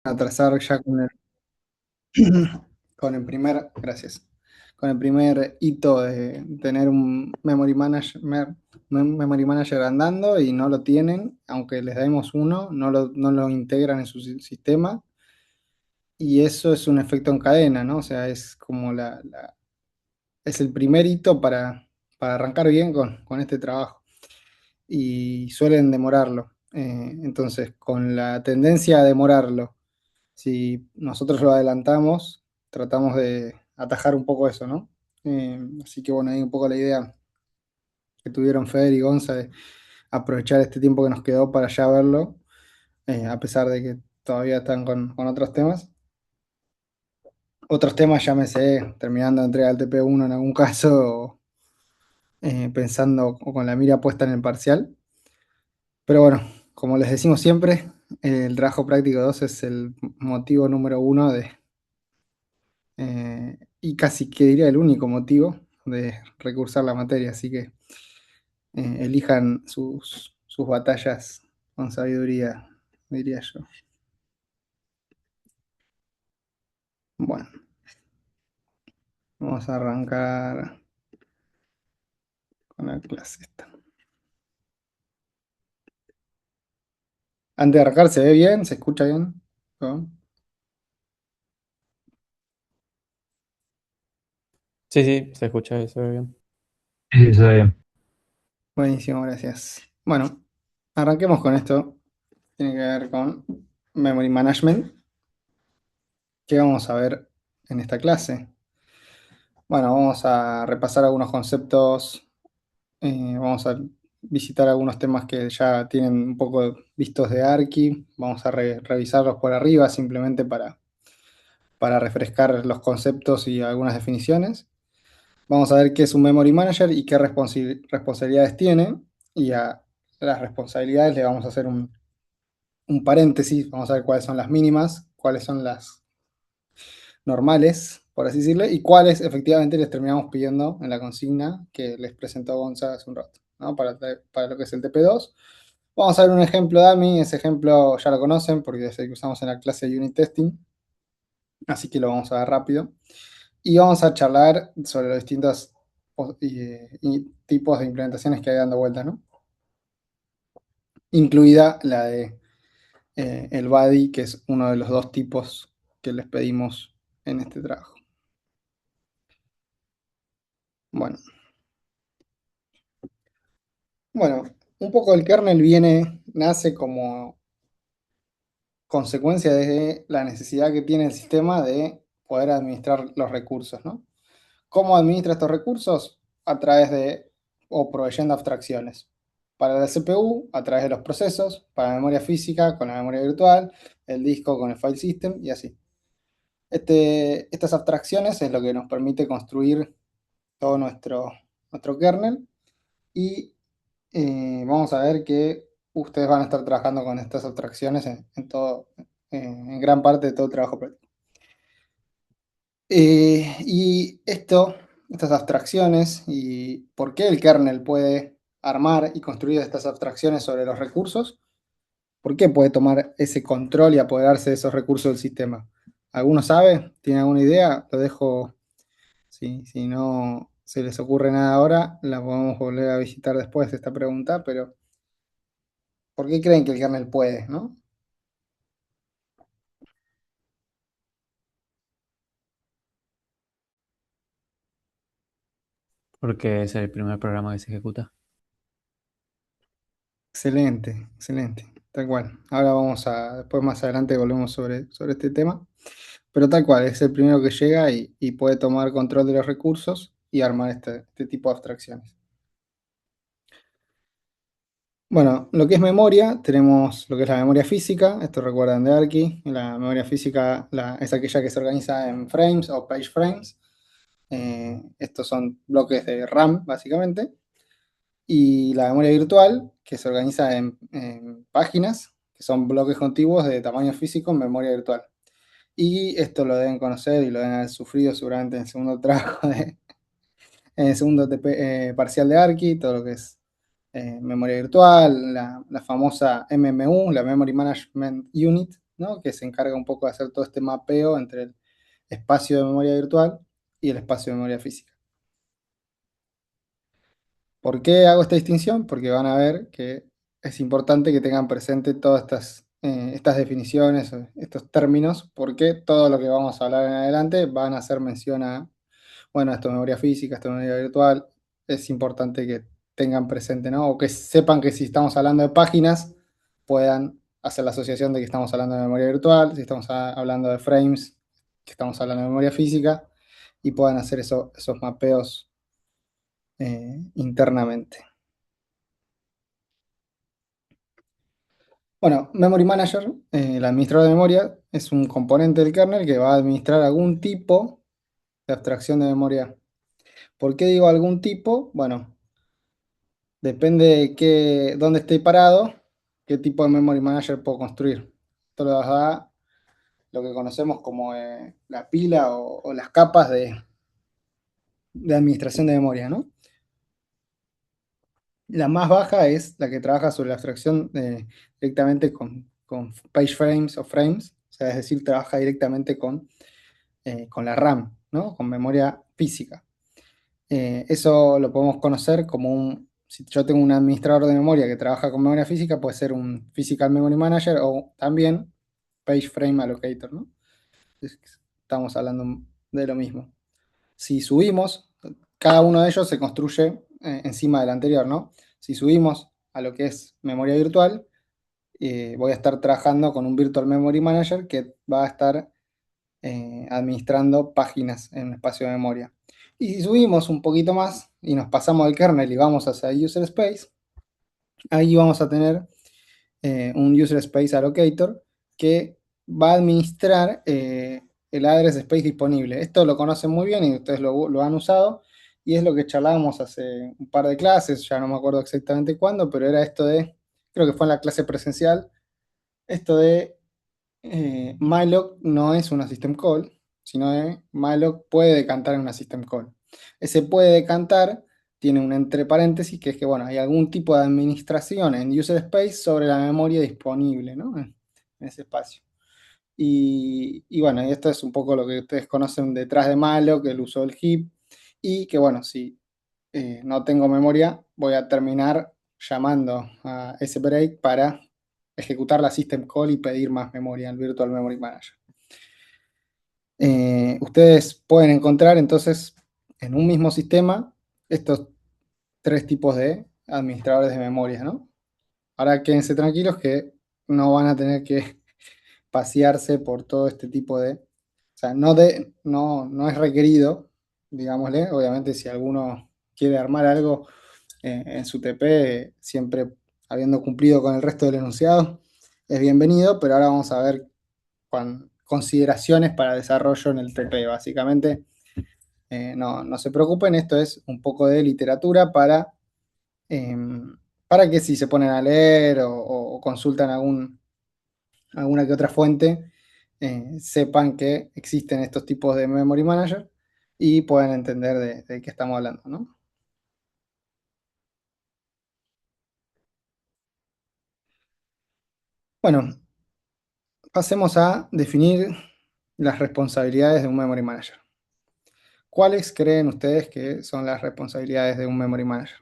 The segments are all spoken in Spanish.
atrasar ya con el primer, gracias, con el primer hito de tener un memory manager andando y no lo tienen, aunque les demos uno, no lo integran en su sistema y eso es un efecto en cadena, ¿no? O sea, es como es el primer hito para arrancar bien con este trabajo y suelen demorarlo. Entonces, con la tendencia a demorarlo, si nosotros lo adelantamos, tratamos de atajar un poco eso, ¿no? Así que bueno, ahí un poco la idea que tuvieron Feder y Gonza de aprovechar este tiempo que nos quedó para ya verlo, a pesar de que todavía están con otros temas. Otros temas, llámese, terminando de entrega del TP1 en algún caso, o, pensando o con la mira puesta en el parcial. Pero bueno, como les decimos siempre, el trabajo práctico 2 es el motivo número uno y casi que diría el único motivo de recursar la materia, así que elijan sus batallas con sabiduría, diría yo. Bueno, vamos a arrancar con la clase esta. Antes de arrancar, ¿se ve bien? ¿Se escucha bien? ¿No? Sí, sí, se escucha y se ve bien. Sí, está bien. Buenísimo, gracias. Bueno, arranquemos con esto. Tiene que ver con Memory Management. ¿Qué vamos a ver en esta clase? Bueno, vamos a repasar algunos conceptos, vamos a visitar algunos temas que ya tienen un poco vistos de Archi, vamos a revisarlos por arriba simplemente para refrescar los conceptos y algunas definiciones. Vamos a ver qué es un Memory Manager y qué responsabilidades tiene, y a las responsabilidades le vamos a hacer un paréntesis, vamos a ver cuáles son las mínimas, cuáles son las normales, por así decirlo, y cuáles efectivamente les terminamos pidiendo en la consigna que les presentó Gonza hace un rato, ¿no? Para lo que es el TP2. Vamos a ver un ejemplo DAMI, ese ejemplo ya lo conocen porque es el que usamos en la clase de Unit Testing, así que lo vamos a ver rápido. Y vamos a charlar sobre los distintos y tipos de implementaciones que hay dando vueltas, ¿no? Incluida la de el buddy, que es uno de los dos tipos que les pedimos en este trabajo. Bueno, bueno, un poco el kernel nace como consecuencia de la necesidad que tiene el sistema de poder administrar los recursos, ¿no? ¿Cómo administra estos recursos? A través de o proveyendo abstracciones. Para la CPU, a través de los procesos, para la memoria física, con la memoria virtual, el disco con el file system y así. Estas abstracciones es lo que nos permite construir todo nuestro kernel y vamos a ver que ustedes van a estar trabajando con estas abstracciones en gran parte de todo el trabajo práctico. Y estas abstracciones y por qué el kernel puede armar y construir estas abstracciones sobre los recursos, por qué puede tomar ese control y apoderarse de esos recursos del sistema. ¿Alguno sabe? ¿Tiene alguna idea? Lo dejo, si no se les ocurre nada ahora, la podemos volver a visitar después de esta pregunta, pero ¿por qué creen que el kernel puede, no? Porque es el primer programa que se ejecuta. Excelente, excelente, tal cual. Ahora después más adelante volvemos sobre este tema, pero tal cual, es el primero que llega y puede tomar control de los recursos y armar este tipo de abstracciones. Bueno, lo que es memoria, tenemos lo que es la memoria física, esto recuerdan de Archi, la memoria física es aquella que se organiza en frames o page frames. Estos son bloques de RAM, básicamente. Y la memoria virtual, que se organiza en páginas, que son bloques contiguos de tamaño físico en memoria virtual. Y esto lo deben conocer y lo deben haber sufrido seguramente en el segundo trabajo, en el segundo parcial de Archi, todo lo que es memoria virtual, la famosa MMU, la Memory Management Unit, ¿no? Que se encarga un poco de hacer todo este mapeo entre el espacio de memoria virtual y el espacio de memoria física. ¿Por qué hago esta distinción? Porque van a ver que es importante que tengan presente todas estas definiciones, estos términos, porque todo lo que vamos a hablar en adelante van a hacer mención a, bueno, esto es memoria física, esto es memoria virtual. Es importante que tengan presente, ¿no? O que sepan que si estamos hablando de páginas, puedan hacer la asociación de que estamos hablando de memoria virtual, si estamos hablando de frames, que estamos hablando de memoria física, y puedan hacer esos mapeos internamente. Bueno, Memory Manager, el administrador de memoria, es un componente del kernel que va a administrar algún tipo de abstracción de memoria. ¿Por qué digo algún tipo? Bueno, depende de dónde esté parado, qué tipo de Memory Manager puedo construir. Esto lo da lo que conocemos como la pila o las capas de administración de memoria, ¿no? La más baja es la que trabaja sobre la abstracción directamente con page frames o frames, o sea, es decir, trabaja directamente con la RAM, ¿no? Con memoria física. Eso lo podemos conocer como si yo tengo un administrador de memoria que trabaja con memoria física, puede ser un Physical Memory Manager o también Page Frame Allocator, ¿no? Estamos hablando de lo mismo. Si subimos, cada uno de ellos se construye encima del anterior, ¿no? Si subimos a lo que es memoria virtual, voy a estar trabajando con un Virtual Memory Manager que va a estar administrando páginas en espacio de memoria. Y si subimos un poquito más y nos pasamos al kernel y vamos hacia user space, ahí vamos a tener un user space allocator que va a administrar el address space disponible. Esto lo conocen muy bien y ustedes lo han usado y es lo que charlábamos hace un par de clases, ya no me acuerdo exactamente cuándo, pero era esto de, creo que fue en la clase presencial, esto de malloc no es una system call, sino que malloc puede decantar en una system call. Ese puede decantar tiene un entre paréntesis que es que, bueno, hay algún tipo de administración en user space sobre la memoria disponible, ¿no? En ese espacio. Y bueno, y esto es un poco lo que ustedes conocen detrás de malloc, el uso del heap, y que bueno, si no tengo memoria, voy a terminar llamando a ese break para ejecutar la system call y pedir más memoria al Virtual Memory Manager. Ustedes pueden encontrar entonces en un mismo sistema estos tres tipos de administradores de memoria, ¿no? Ahora quédense tranquilos que no van a tener que pasearse por todo este tipo o sea, no es requerido, digámosle, obviamente si alguno quiere armar algo en su TP, siempre habiendo cumplido con el resto del enunciado, es bienvenido, pero ahora vamos a ver consideraciones para desarrollo en el TP. Básicamente, no se preocupen, esto es un poco de literatura eh, para que si se ponen a leer o consultan alguna que otra fuente, sepan que existen estos tipos de Memory Manager y puedan entender de qué estamos hablando, ¿no? Bueno, pasemos a definir las responsabilidades de un Memory Manager. ¿Cuáles creen ustedes que son las responsabilidades de un Memory Manager?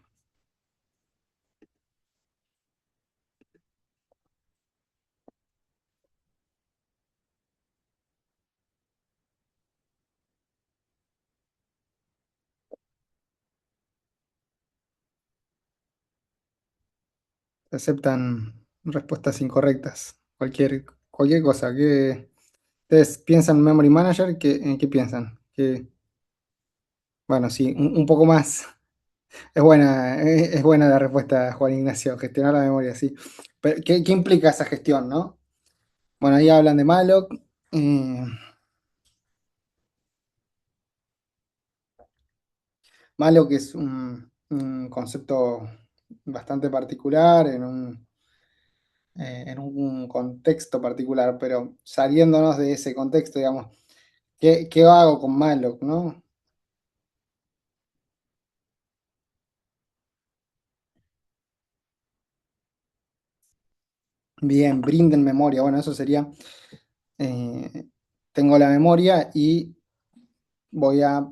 Aceptan respuestas incorrectas. Cualquier cosa. ¿Ustedes piensan en Memory Manager? ¿En qué piensan? Bueno, sí, un poco más. Es buena la respuesta, Juan Ignacio, gestionar la memoria, sí. Pero, ¿qué implica esa gestión, no? Bueno, ahí hablan de malloc. eh, malloc es un concepto bastante particular en un contexto particular, pero saliéndonos de ese contexto, digamos, ¿qué hago con malloc, no? Bien, brinden memoria. Bueno, eso sería. eh, tengo la memoria y voy a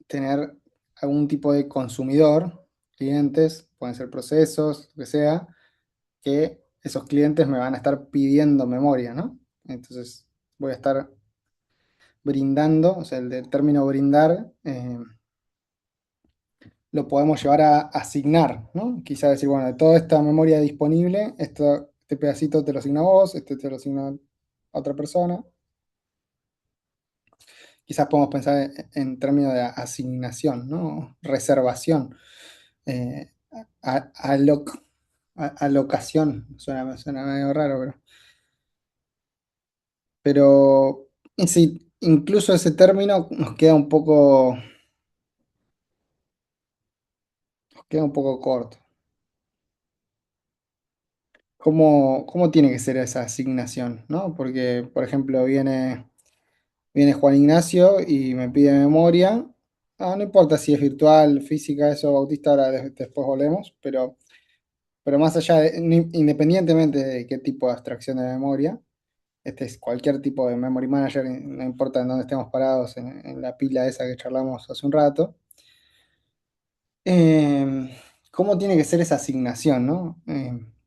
tener algún tipo de consumidor, clientes, pueden ser procesos, lo que sea, que esos clientes me van a estar pidiendo memoria, ¿no? Entonces voy a estar brindando, o sea, el del término brindar, lo podemos llevar a asignar, ¿no? Quizá decir, bueno, de toda esta memoria disponible, este pedacito te lo asigna a vos, este te lo asigna a otra persona. Quizás podemos pensar en términos de asignación, ¿no? Reservación, eh, alocación, suena medio raro, pero sí, incluso ese término nos queda un poco corto. ¿Cómo tiene que ser esa asignación, ¿no? Porque, por ejemplo, viene Juan Ignacio y me pide memoria. Ah, no importa si es virtual, física, eso, Bautista, ahora después volvemos, pero más allá independientemente de qué tipo de abstracción de memoria, este es cualquier tipo de memory manager, no importa en dónde estemos parados, en la pila esa que charlamos hace un rato. ¿Cómo tiene que ser esa asignación, no?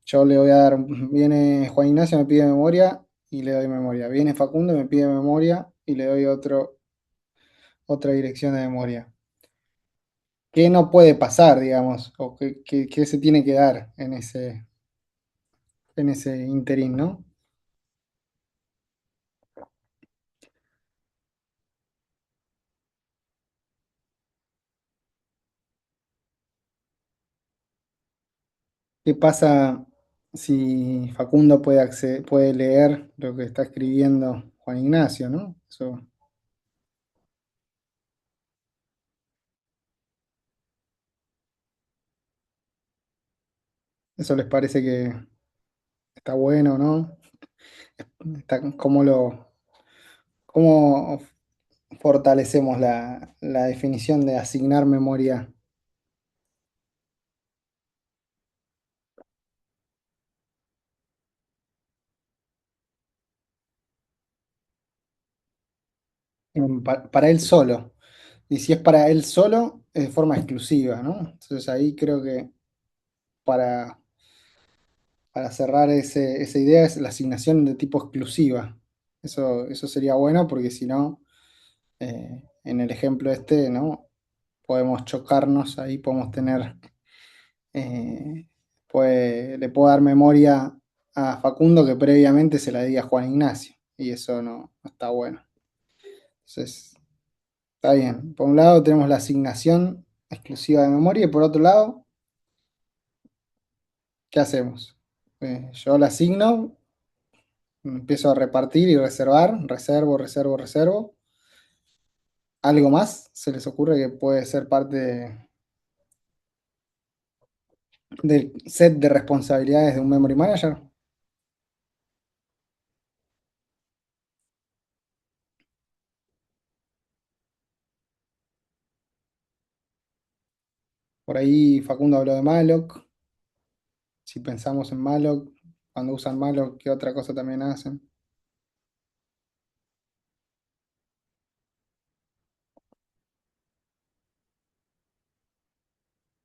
Yo le voy a dar, viene Juan Ignacio, me pide memoria y le doy memoria. Viene Facundo, me pide memoria y le doy otra dirección de memoria. ¿Qué no puede pasar, digamos? ¿O qué se tiene que dar en ese interín, ¿no? ¿Qué pasa si Facundo puede leer lo que está escribiendo Juan Ignacio, ¿no? Eso les parece que está bueno, ¿no? ¿Cómo fortalecemos la definición de asignar memoria para él solo? Y si es para él solo, es de forma exclusiva, ¿no? Entonces ahí creo que para, para cerrar esa idea es la asignación de tipo exclusiva. Eso sería bueno porque si no, en el ejemplo este, ¿no? Podemos chocarnos, ahí podemos tener, eh, le puedo dar memoria a Facundo que previamente se la di a Juan Ignacio y eso no está bueno. Entonces, está bien. Por un lado tenemos la asignación exclusiva de memoria y por otro lado, ¿qué hacemos? Yo la asigno, empiezo a repartir y reservar, reservo, reservo, reservo. ¿Algo más se les ocurre que puede ser parte del set de responsabilidades de un Memory Manager? Por ahí Facundo habló de malloc. Si pensamos en malloc, cuando usan malloc, ¿qué otra cosa también hacen?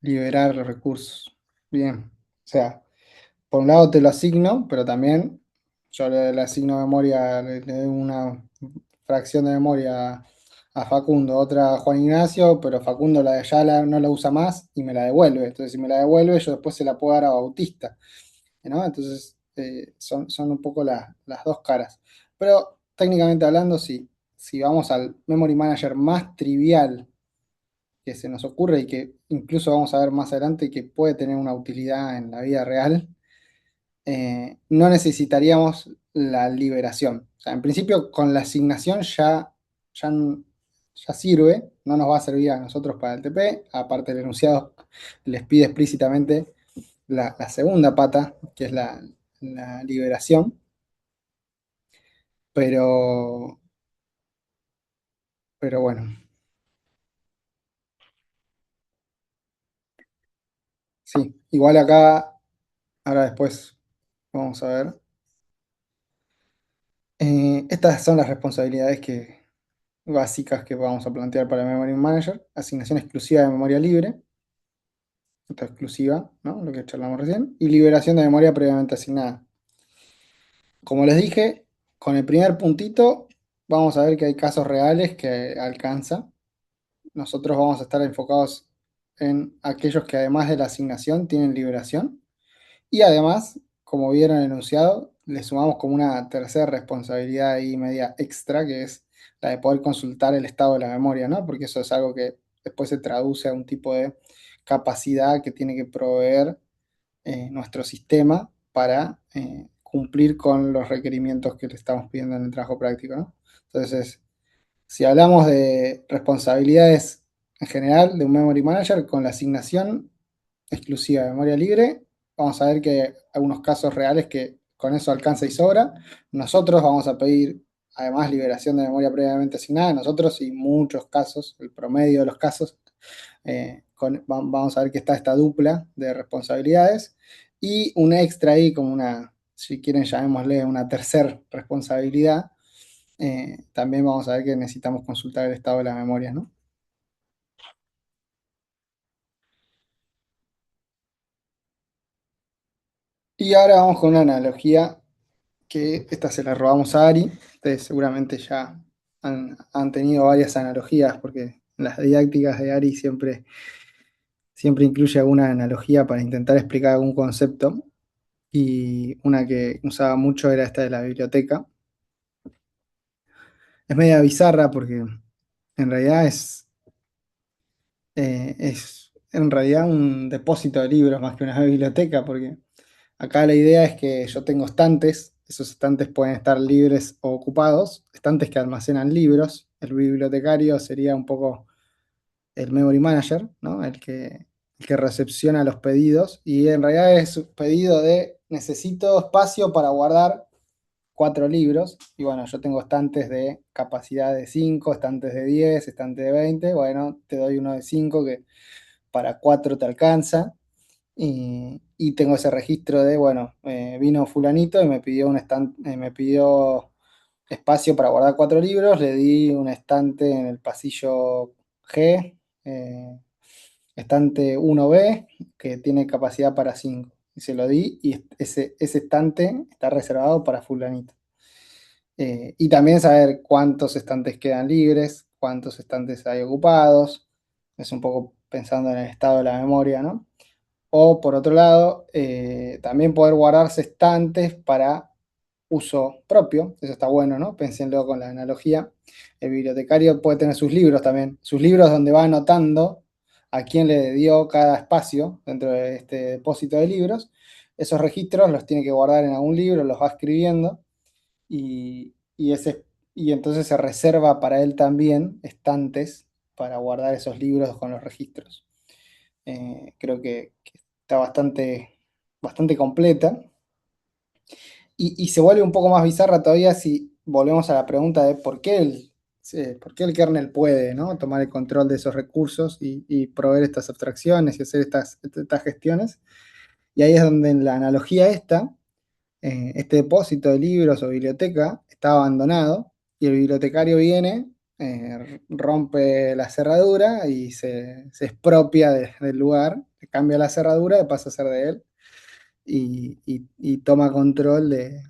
Liberar los recursos. Bien. O sea, por un lado te lo asigno, pero también yo le asigno memoria, le doy una fracción de memoria a Facundo, otra a Juan Ignacio, pero Facundo no la usa más y me la devuelve. Entonces, si me la devuelve, yo después se la puedo dar a Bautista, ¿no? Entonces, son un poco las dos caras. Pero técnicamente hablando, si vamos al Memory Manager más trivial que se nos ocurre y que incluso vamos a ver más adelante que puede tener una utilidad en la vida real, no necesitaríamos la liberación. O sea, en principio, con la asignación ya, ya sirve, no nos va a servir a nosotros para el TP. Aparte, el enunciado les pide explícitamente la segunda pata, que es la liberación. Pero, pero bueno, sí. Igual acá, ahora después vamos a ver. Estas son las responsabilidades básicas que vamos a plantear para el Memory Manager. Asignación exclusiva de memoria libre, esta exclusiva, ¿no? Lo que charlamos recién. Y liberación de memoria previamente asignada. Como les dije, con el primer puntito vamos a ver que hay casos reales que alcanza. Nosotros vamos a estar enfocados en aquellos que además de la asignación tienen liberación. Y además, como vieron el enunciado, le sumamos como una tercera responsabilidad ahí media extra, que es la de poder consultar el estado de la memoria, ¿no? Porque eso es algo que después se traduce a un tipo de capacidad que tiene que proveer nuestro sistema para cumplir con los requerimientos que le estamos pidiendo en el trabajo práctico, ¿no? Entonces, si hablamos de responsabilidades en general de un Memory Manager con la asignación exclusiva de memoria libre, vamos a ver que hay algunos casos reales que con eso alcanza y sobra. Nosotros vamos a pedir además liberación de memoria previamente asignada, nosotros y muchos casos, el promedio de los casos, vamos a ver que está esta dupla de responsabilidades y un extra ahí como una, si quieren llamémosle una tercera responsabilidad, también vamos a ver que necesitamos consultar el estado de la memoria, ¿no? Y ahora vamos con una analogía que esta se la robamos a Ari. Ustedes seguramente ya han tenido varias analogías porque en las didácticas de Ari siempre incluye alguna analogía para intentar explicar algún concepto. Y una que usaba mucho era esta de la biblioteca. Es media bizarra porque en realidad es en realidad un depósito de libros más que una biblioteca, porque acá la idea es que yo tengo estantes, esos estantes pueden estar libres o ocupados, estantes que almacenan libros. El bibliotecario sería un poco el memory manager, ¿no? El que recepciona los pedidos y en realidad es un pedido de necesito espacio para guardar 4 libros y bueno, yo tengo estantes de capacidad de 5, estantes de 10, estantes de 20, bueno, te doy uno de 5 que para 4 te alcanza y tengo ese registro de, bueno, vino fulanito y me pidió espacio para guardar 4 libros, le di un estante en el pasillo G, estante 1B, que tiene capacidad para 5. Y se lo di y ese estante está reservado para fulanito. Y también saber cuántos estantes quedan libres, cuántos estantes hay ocupados. Es un poco pensando en el estado de la memoria, ¿no? O por otro lado, también poder guardarse estantes para uso propio. Eso está bueno, ¿no? Pénsenlo con la analogía. El bibliotecario puede tener sus libros también, sus libros donde va anotando a quién le dio cada espacio dentro de este depósito de libros. Esos registros los tiene que guardar en algún libro, los va escribiendo y entonces se reserva para él también estantes para guardar esos libros con los registros. Creo que está bastante completa y se vuelve un poco más bizarra todavía si volvemos a la pregunta de por qué el kernel puede, ¿no? Tomar el control de esos recursos y proveer estas abstracciones y hacer estas gestiones. Y ahí es donde en la analogía este depósito de libros o biblioteca está abandonado y el bibliotecario viene, rompe la cerradura y se expropia del lugar, cambia la cerradura, pasa a ser de él y toma control de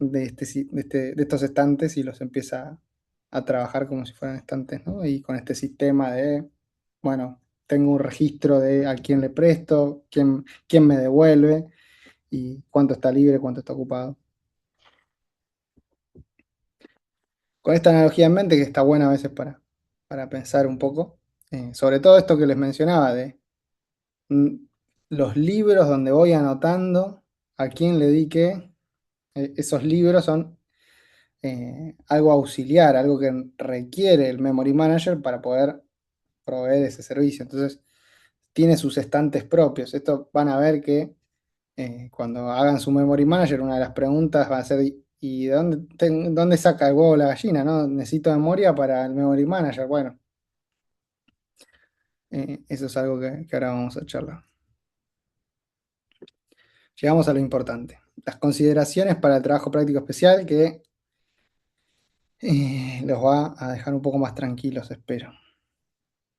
estos estantes y los empieza a trabajar como si fueran estantes, ¿no? Y con este sistema de, bueno, tengo un registro de a quién le presto, quién me devuelve y cuánto está libre, cuánto está ocupado. Con esta analogía en mente, que está buena a veces para pensar un poco, sobre todo esto que les mencionaba, de mm, los libros donde voy anotando a quién le di qué, esos libros son algo auxiliar, algo que requiere el Memory Manager para poder proveer ese servicio. Entonces, tiene sus estantes propios. Esto van a ver que cuando hagan su Memory Manager, una de las preguntas va a ser, ¿y dónde saca el huevo la gallina? ¿No? Necesito memoria para el Memory Manager. Bueno, eso es algo que ahora vamos a charlar. Llegamos a lo importante. Las consideraciones para el trabajo práctico especial, que Los va a dejar un poco más tranquilos, espero.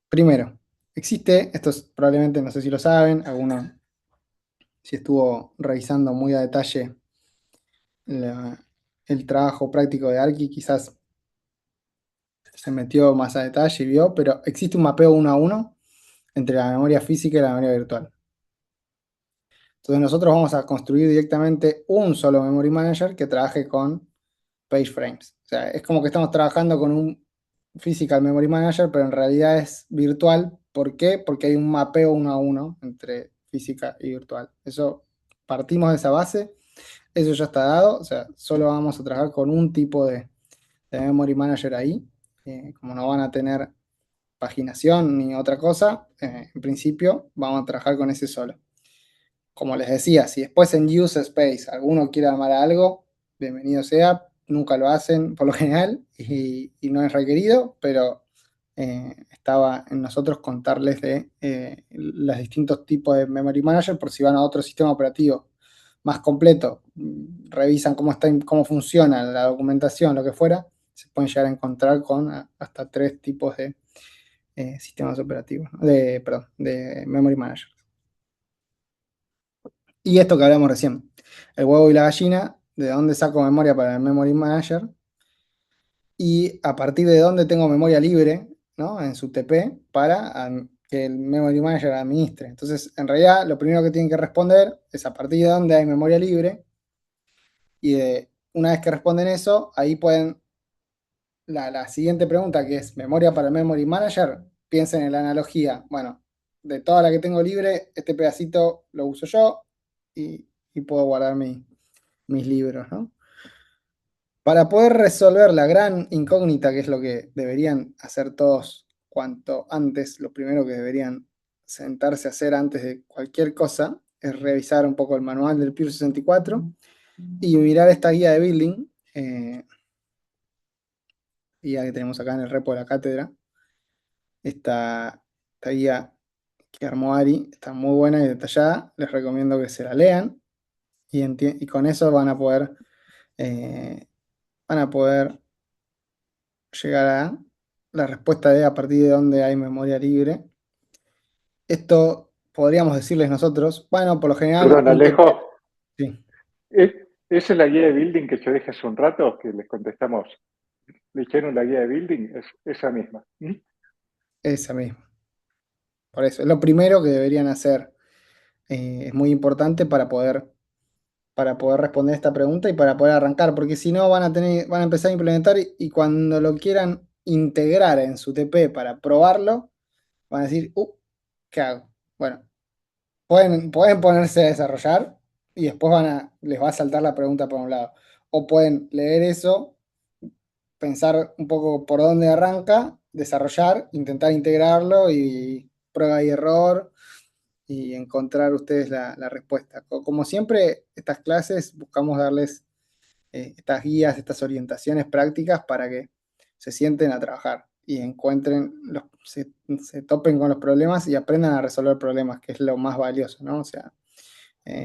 Primero, existe, esto probablemente no sé si lo saben, alguno si estuvo revisando muy a detalle la- el trabajo práctico de Arki, quizás se metió más a detalle y vio, pero existe un mapeo uno a uno entre la memoria física y la memoria virtual. Entonces nosotros vamos a construir directamente un solo Memory Manager que trabaje con page frames. O sea, es como que estamos trabajando con un Physical Memory Manager, pero en realidad es virtual. ¿Por qué? Porque hay un mapeo uno a uno entre física y virtual. Eso, partimos de esa base, eso ya está dado, o sea, solo vamos a trabajar con un tipo de Memory Manager ahí. Como no van a tener paginación ni otra cosa, en principio vamos a trabajar con ese solo. Como les decía, si después en Use Space alguno quiere armar algo, bienvenido sea, nunca lo hacen por lo general y no es requerido, pero estaba en nosotros contarles de los distintos tipos de Memory Manager por si van a otro sistema operativo más completo, revisan cómo está, cómo funciona la documentación, lo que fuera, se pueden llegar a encontrar con hasta tres tipos de sistemas operativos, ¿no? Perdón, de Memory Manager. Y esto que hablamos recién, el huevo y la gallina, de dónde saco memoria para el Memory Manager y a partir de dónde tengo memoria libre, ¿no? En su TP para que el Memory Manager administre. Entonces, en realidad, lo primero que tienen que responder es a partir de dónde hay memoria libre y una vez que responden eso, ahí pueden, la siguiente pregunta que es memoria para el Memory Manager, piensen en la analogía, bueno, de toda la que tengo libre, este pedacito lo uso yo y puedo guardar mis libros, ¿no? Para poder resolver la gran incógnita, que es lo que deberían hacer todos cuanto antes, lo primero que deberían sentarse a hacer antes de cualquier cosa, es revisar un poco el manual del Pure 64 y mirar esta guía de building, guía que tenemos acá en el repo de la cátedra. Esta guía que armó Ari está muy buena y detallada, les recomiendo que se la lean y con eso eh, van a poder llegar a la respuesta de a partir de dónde hay memoria libre. Esto podríamos decirles nosotros, bueno, por lo general Perdón, un TP, Alejo, sí, ¿esa es la guía de building que yo dije hace un rato? Que les contestamos, ¿le hicieron la guía de building? Es esa misma. ¿Mm? esa misma. Por eso, es lo primero que deberían hacer. Es muy importante para poder responder esta pregunta y para poder arrancar, porque si no van a empezar a implementar y cuando lo quieran integrar en su TP para probarlo, van a decir, ¿qué hago? Bueno, pueden ponerse a desarrollar y después les va a saltar la pregunta por un lado. O pueden leer eso, pensar un poco por dónde arranca, desarrollar, intentar integrarlo y prueba y error y encontrar ustedes la respuesta. Como siempre, estas clases buscamos darles estas guías, estas orientaciones prácticas para que se sienten a trabajar y encuentren, se topen con los problemas y aprendan a resolver problemas, que es lo más valioso, ¿no? O sea,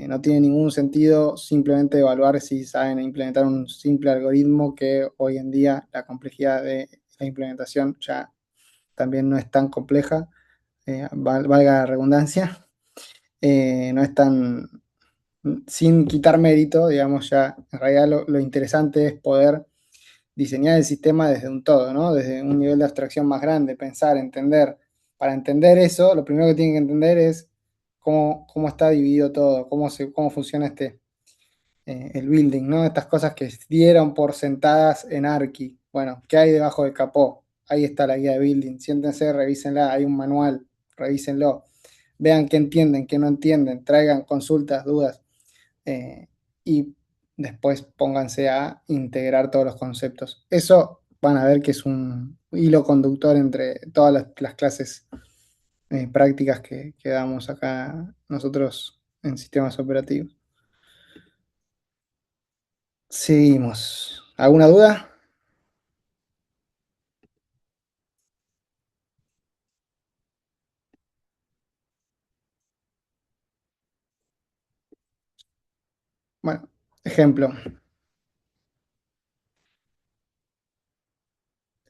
no tiene ningún sentido simplemente evaluar si saben implementar un simple algoritmo que hoy en día la complejidad de la implementación ya también no es tan compleja, valga la redundancia, no es tan, sin quitar mérito, digamos, ya en realidad lo interesante es poder diseñar el sistema desde un todo, ¿no? Desde un nivel de abstracción más grande, pensar, entender. Para entender eso, lo primero que tienen que entender es cómo está dividido todo, cómo funciona el building, ¿no? Estas cosas que dieron por sentadas en Archi. Bueno, ¿qué hay debajo del capó? Ahí está la guía de building. Siéntense, revísenla, hay un manual, revísenlo. Vean qué entienden, qué no entienden, traigan consultas, dudas eh, y después pónganse a integrar todos los conceptos. Eso van a ver que es un hilo conductor entre todas las clases prácticas que damos acá nosotros en sistemas operativos. Seguimos. ¿Alguna duda? Bueno, ejemplo.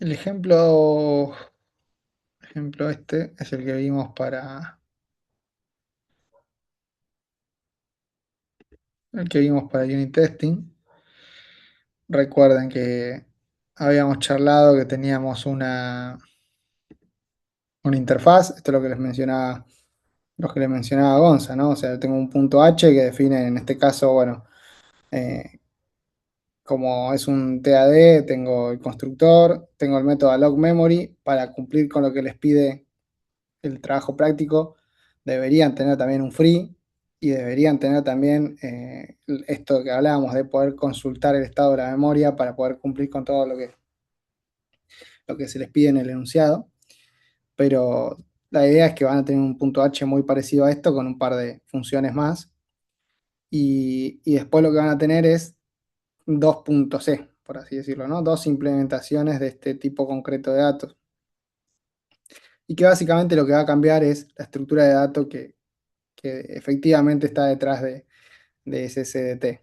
El ejemplo este es el que vimos para unit testing. Recuerden que habíamos charlado que teníamos una interfaz, esto es lo que les mencionaba Gonza, ¿no? O sea, tengo un punto H que define, en este caso, bueno, eh, como es un TAD, tengo el constructor, tengo el método log memory para cumplir con lo que les pide el trabajo práctico. Deberían tener también un free y deberían tener también esto que hablábamos de poder consultar el estado de la memoria para poder cumplir con todo lo que se les pide en el enunciado. Pero la idea es que van a tener un punto H muy parecido a esto con un par de funciones más. Y después lo que van a tener es dos puntos C, por así decirlo, ¿no? Dos implementaciones de este tipo concreto de datos. Y que básicamente lo que va a cambiar es la estructura de datos que efectivamente está detrás de SSDT.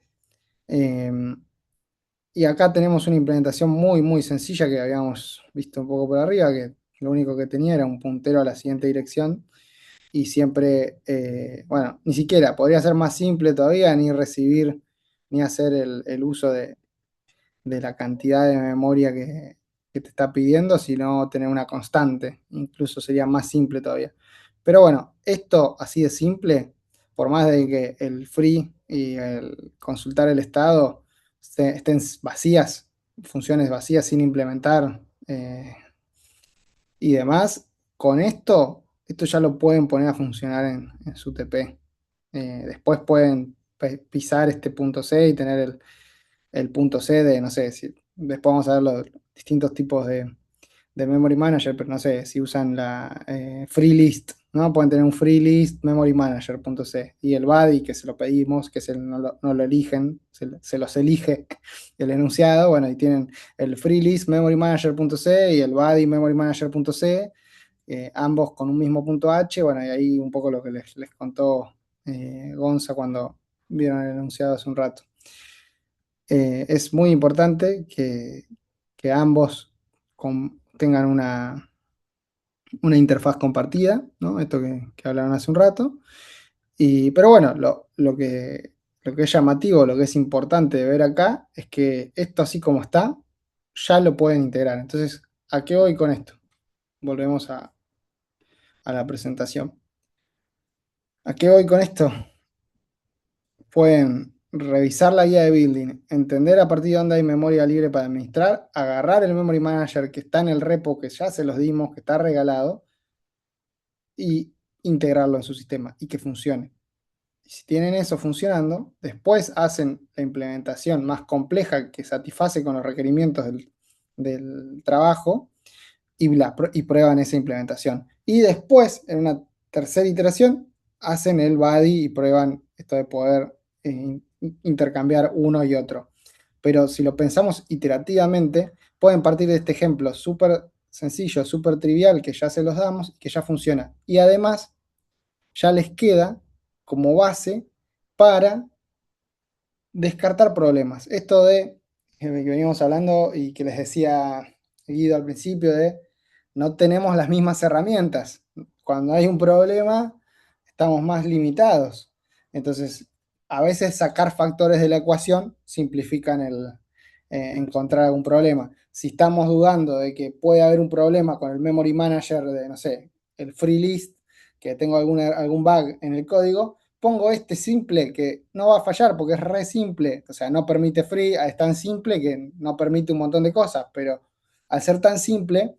Y acá tenemos una implementación muy, muy sencilla que habíamos visto un poco por arriba, que lo único que tenía era un puntero a la siguiente dirección y siempre, bueno, ni siquiera, podría ser más simple todavía, ni recibir, ni hacer el uso de la cantidad de memoria que te está pidiendo, sino tener una constante. Incluso sería más simple todavía. Pero bueno, esto así de simple, por más de que el free y el consultar el estado estén vacías, funciones vacías sin implementar y demás, con esto ya lo pueden poner a funcionar en su TP. Después pueden pisar este punto C y tener el punto C de, no sé, si, después vamos a ver los distintos tipos de Memory Manager, pero no sé, si usan la free list, ¿no? Pueden tener un free list Memory Manager punto C y el body que se lo pedimos, que no lo eligen, se los elige el enunciado, bueno, y tienen el free list Memory Manager punto C y el body Memory Manager punto C, ambos con un mismo punto H, bueno, y ahí un poco lo que les contó Gonza cuando vieron el enunciado hace un rato. Es muy importante que ambos tengan una interfaz compartida, ¿no? Esto que hablaron hace un rato. Pero bueno, lo que es llamativo, lo que es importante de ver acá, es que esto así como está, ya lo pueden integrar. Entonces, ¿a qué voy con esto? Volvemos a la presentación. ¿A qué voy con esto? Pueden revisar la guía de building, entender a partir de dónde hay memoria libre para administrar, agarrar el memory manager que está en el repo que ya se los dimos, que está regalado, y integrarlo en su sistema y que funcione. Y si tienen eso funcionando, después hacen la implementación más compleja que satisface con los requerimientos del trabajo y prueban esa implementación. Y después, en una tercera iteración, hacen el buddy y prueban esto de poder intercambiar uno y otro. Pero si lo pensamos iterativamente, pueden partir de este ejemplo súper sencillo, súper trivial, que ya se los damos y que ya funciona. Y además, ya les queda como base para descartar problemas. Esto de que venimos hablando y que les decía Guido al principio de no tenemos las mismas herramientas. Cuando hay un problema, estamos más limitados. Entonces, a veces sacar factores de la ecuación simplifican el encontrar algún problema. Si estamos dudando de que puede haber un problema con el memory manager de, no sé, el free list, que tengo algún bug en el código, pongo este simple que no va a fallar porque es re simple, o sea, no permite free, es tan simple que no permite un montón de cosas, pero al ser tan simple,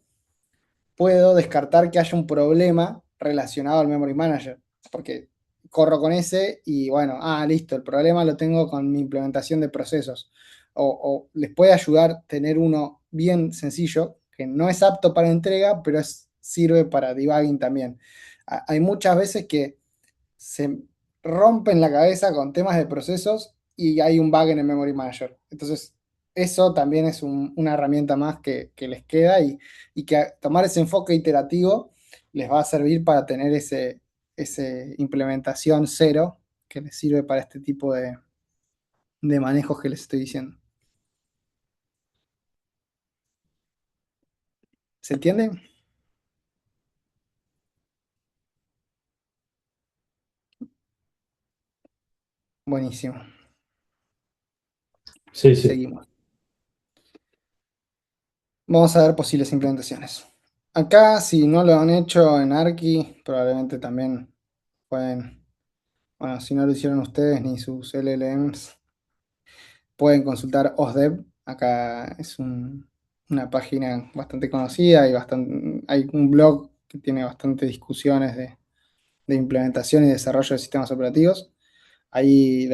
puedo descartar que haya un problema relacionado al Memory Manager, porque corro con ese y bueno, listo, el problema lo tengo con mi implementación de procesos. O les puede ayudar tener uno bien sencillo, que no es apto para entrega, pero sirve para debugging también. Hay muchas veces que se rompen la cabeza con temas de procesos y hay un bug en el Memory Manager. Entonces, eso también es una herramienta más que les queda y que tomar ese enfoque iterativo les va a servir para tener ese implementación cero que les sirve para este tipo de manejos que les estoy diciendo. ¿Se entiende? Buenísimo. Sí, sí. Seguimos. Vamos a ver posibles implementaciones. Acá, si no lo han hecho en Archi, probablemente también pueden, bueno, si no lo hicieron ustedes ni sus LLMs, pueden consultar OSDev. Acá es una página bastante conocida y hay un blog que tiene bastantes discusiones de implementación y desarrollo de sistemas operativos. Ahí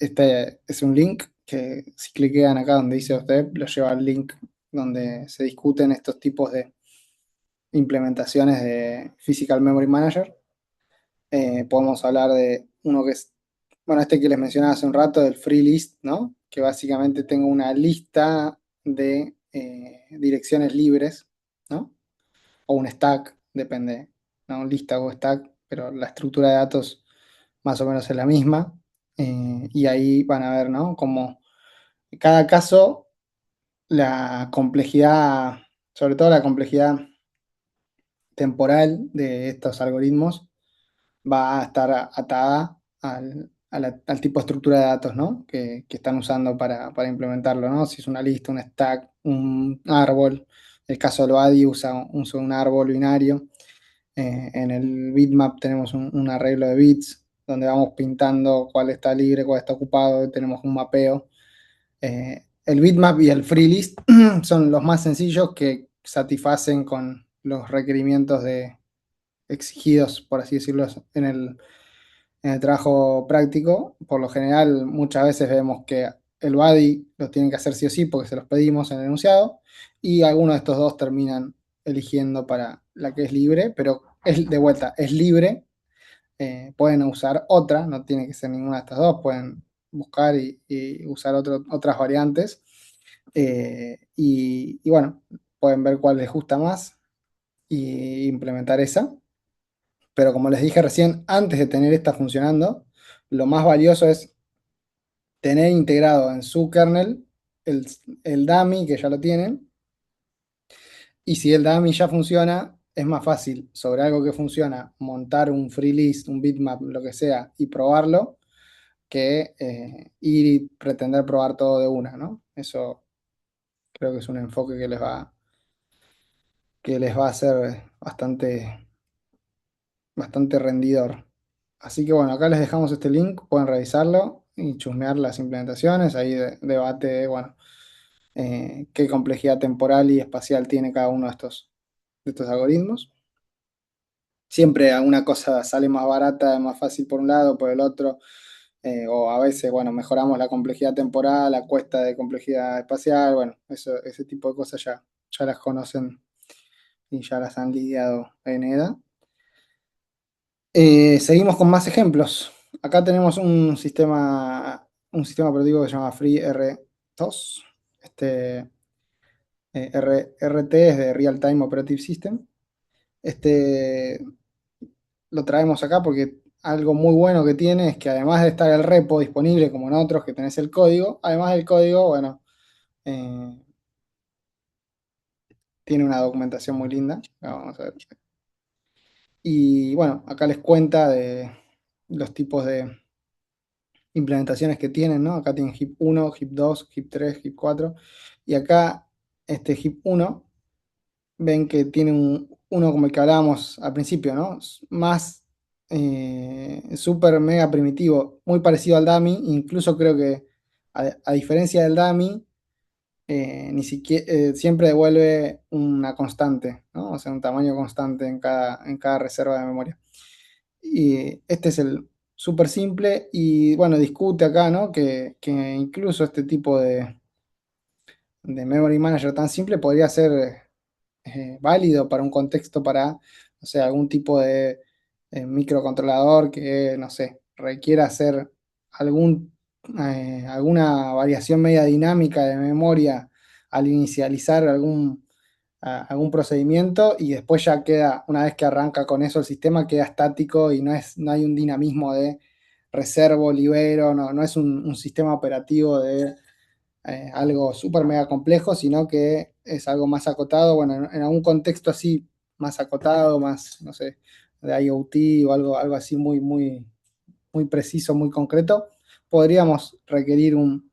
este es un link que si cliquean acá donde dice OSDev, lo lleva al link donde se discuten estos tipos de implementaciones de Physical Memory Manager. Podemos hablar de uno que es, bueno, este que les mencionaba hace un rato, del free list, ¿no? Que básicamente tengo una lista de direcciones libres, ¿no? O un stack, depende, ¿no? Lista o stack, pero la estructura de datos más o menos es la misma. Y ahí van a ver, ¿no? Como cada caso, la complejidad, sobre todo la complejidad temporal de estos algoritmos, va a estar atada al tipo de estructura de datos, ¿no? que están usando para implementarlo, ¿no? Si es una lista, un stack, un árbol. El caso del BADI usa un árbol binario. En el bitmap tenemos un arreglo de bits donde vamos pintando cuál está libre, cuál está ocupado, tenemos un mapeo. El bitmap y el freelist son los más sencillos que satisfacen con los requerimientos exigidos, por así decirlo, en el trabajo práctico. Por lo general, muchas veces vemos que el body lo tienen que hacer sí o sí porque se los pedimos en el enunciado, y algunos de estos dos terminan eligiendo para la que es libre, pero es de vuelta, es libre. Pueden usar otra, no tiene que ser ninguna de estas dos, pueden buscar y usar otras variantes. Y bueno, pueden ver cuál les gusta más y implementar esa. Pero como les dije recién, antes de tener esta funcionando, lo más valioso es tener integrado en su kernel el, el dummy, que ya lo tienen. Y si el dummy ya funciona, es más fácil sobre algo que funciona montar un free list, un bitmap, lo que sea, y probarlo, que ir y pretender probar todo de una, ¿no? Eso creo que es un enfoque que les va a ser bastante rendidor. Así que bueno, acá les dejamos este link, pueden revisarlo y chusmear las implementaciones. Ahí debate, bueno, qué complejidad temporal y espacial tiene cada uno de estos algoritmos. Siempre alguna cosa sale más barata, más fácil por un lado, por el otro, o a veces, bueno, mejoramos la complejidad temporal a cuesta de complejidad espacial. Bueno, ese tipo de cosas ya las conocen y ya las han lidiado en EDA. Seguimos con más ejemplos. Acá tenemos un sistema operativo que se llama FreeR2. Este RT es de Real Time Operative System. Este lo traemos acá porque algo muy bueno que tiene es que además de estar el repo disponible como en otros que tenés el código, además del código, bueno, eh, tiene una documentación muy linda. Vamos a ver. Y bueno, acá les cuenta de los tipos de implementaciones que tienen, ¿no? Acá tienen HIP 1, HIP 2, HIP 3, HIP 4. Y acá, este HIP 1, ven que tiene uno como el que hablábamos al principio, ¿no? Más súper mega primitivo, muy parecido al dummy. Incluso creo que a diferencia del dummy, ni siquiera siempre devuelve una constante, ¿no? O sea, un tamaño constante en cada reserva de memoria. Y este es el súper simple y bueno, discute acá, ¿no? Que incluso este tipo de Memory Manager tan simple podría ser válido para un contexto para, o sea, algún tipo de microcontrolador que, no sé, requiera hacer alguna variación media dinámica de memoria al inicializar algún procedimiento, y después ya queda, una vez que arranca con eso el sistema, queda estático y no hay un dinamismo de reservo, libero, no es un sistema operativo algo súper mega complejo, sino que es algo más acotado, bueno, en algún contexto así más acotado, más, no sé, de IoT o algo así muy preciso, muy concreto, podríamos requerir un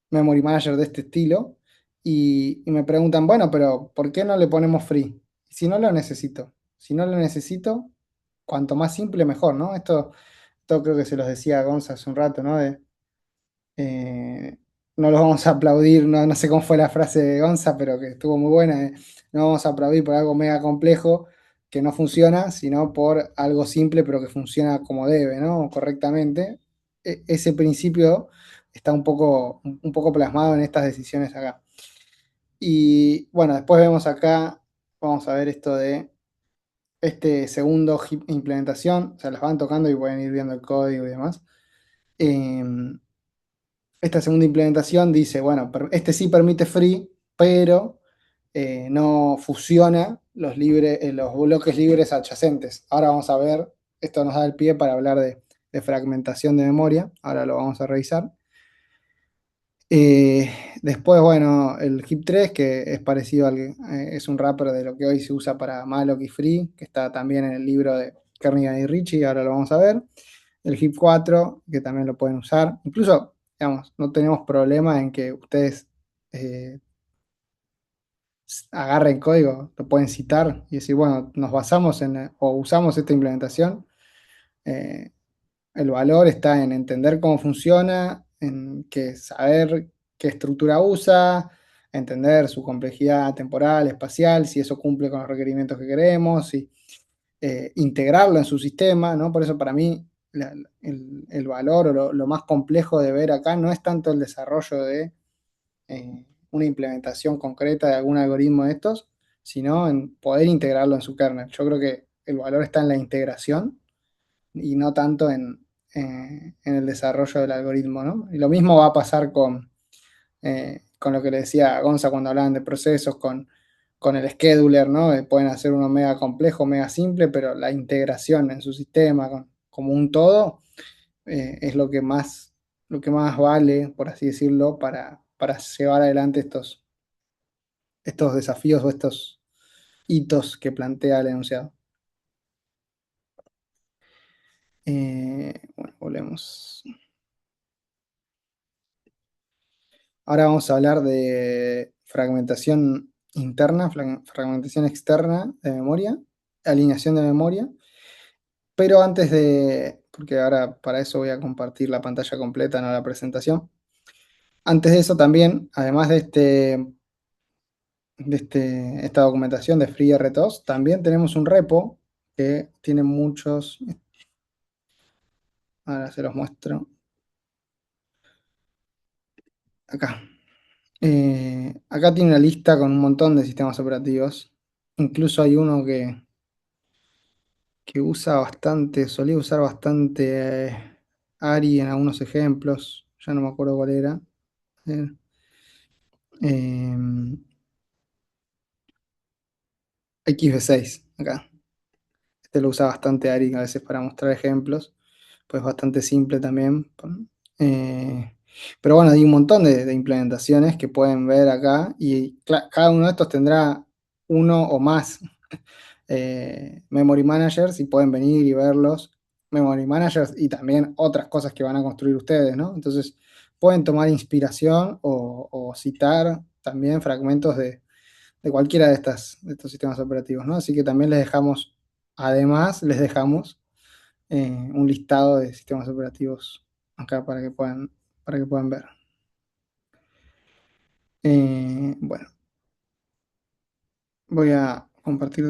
Memory Manager de este estilo. Y me preguntan, bueno, pero ¿por qué no le ponemos free? Si no lo necesito, si no lo necesito, cuanto más simple, mejor, ¿no? Esto creo que se los decía a Gonza hace un rato, ¿no? Eh, no los vamos a aplaudir, no sé cómo fue la frase de Gonza, pero que estuvo muy buena. No vamos a aplaudir por algo mega complejo que no funciona, sino por algo simple, pero que funciona como debe, ¿no? Correctamente. Ese principio está un poco plasmado en estas decisiones acá. Y bueno, después vemos acá, vamos a ver esto de este segundo implementación, o sea, las van tocando y pueden ir viendo el código y demás. Esta segunda implementación dice, bueno, este sí permite free, pero no fusiona los bloques libres adyacentes. Ahora vamos a ver, esto nos da el pie para hablar de fragmentación de memoria, ahora lo vamos a revisar. Eh, Después, bueno, el HIP 3, que es parecido es un wrapper de lo que hoy se usa para malloc y free, que está también en el libro de Kernighan y Ritchie, ahora lo vamos a ver. El HIP 4, que también lo pueden usar. Incluso, digamos, no tenemos problema en que ustedes eh, agarren código, lo pueden citar y decir, bueno, nos basamos o usamos esta implementación. eh, el valor está en entender cómo funciona, en que saber qué estructura usa, entender su complejidad temporal, espacial, si eso cumple con los requerimientos que queremos, si integrarlo en su sistema, ¿no? Por eso para mí el valor o lo más complejo de ver acá no es tanto el desarrollo de una implementación concreta de algún algoritmo de estos, sino en poder integrarlo en su kernel. Yo creo que el valor está en la integración y no tanto en el desarrollo del algoritmo, ¿no? Y lo mismo va a pasar con lo que le decía a Gonza cuando hablaban de procesos, con el scheduler, ¿no? Pueden hacer uno mega complejo, mega simple, pero la integración en su sistema como un todo es lo que más vale, por así decirlo, para llevar adelante estos desafíos o estos hitos que plantea el enunciado. Bueno, volvemos. Ahora vamos a hablar de fragmentación interna, fragmentación externa de memoria, alineación de memoria. Pero antes porque ahora para eso voy a compartir la pantalla completa, no la presentación. Antes de eso también, además esta documentación de FreeRTOS, también tenemos un repo que tiene muchos, ahora se los muestro, acá. Acá tiene una lista con un montón de sistemas operativos. Incluso hay uno que usa bastante, solía usar bastante ARI en algunos ejemplos, ya no me acuerdo cuál era. Eh, XV6, acá. Este lo usa bastante ARI a veces para mostrar ejemplos, pues bastante simple también. Eh, pero bueno, hay un montón de implementaciones que pueden ver acá y cada uno de estos tendrá uno o más Memory Managers y pueden venir y verlos. Memory Managers y también otras cosas que van a construir ustedes, ¿no? Entonces pueden tomar inspiración o citar también fragmentos de cualquiera de estos sistemas operativos, ¿no? Así que también además les dejamos un listado de sistemas operativos acá para que puedan ver. Bueno, voy a compartir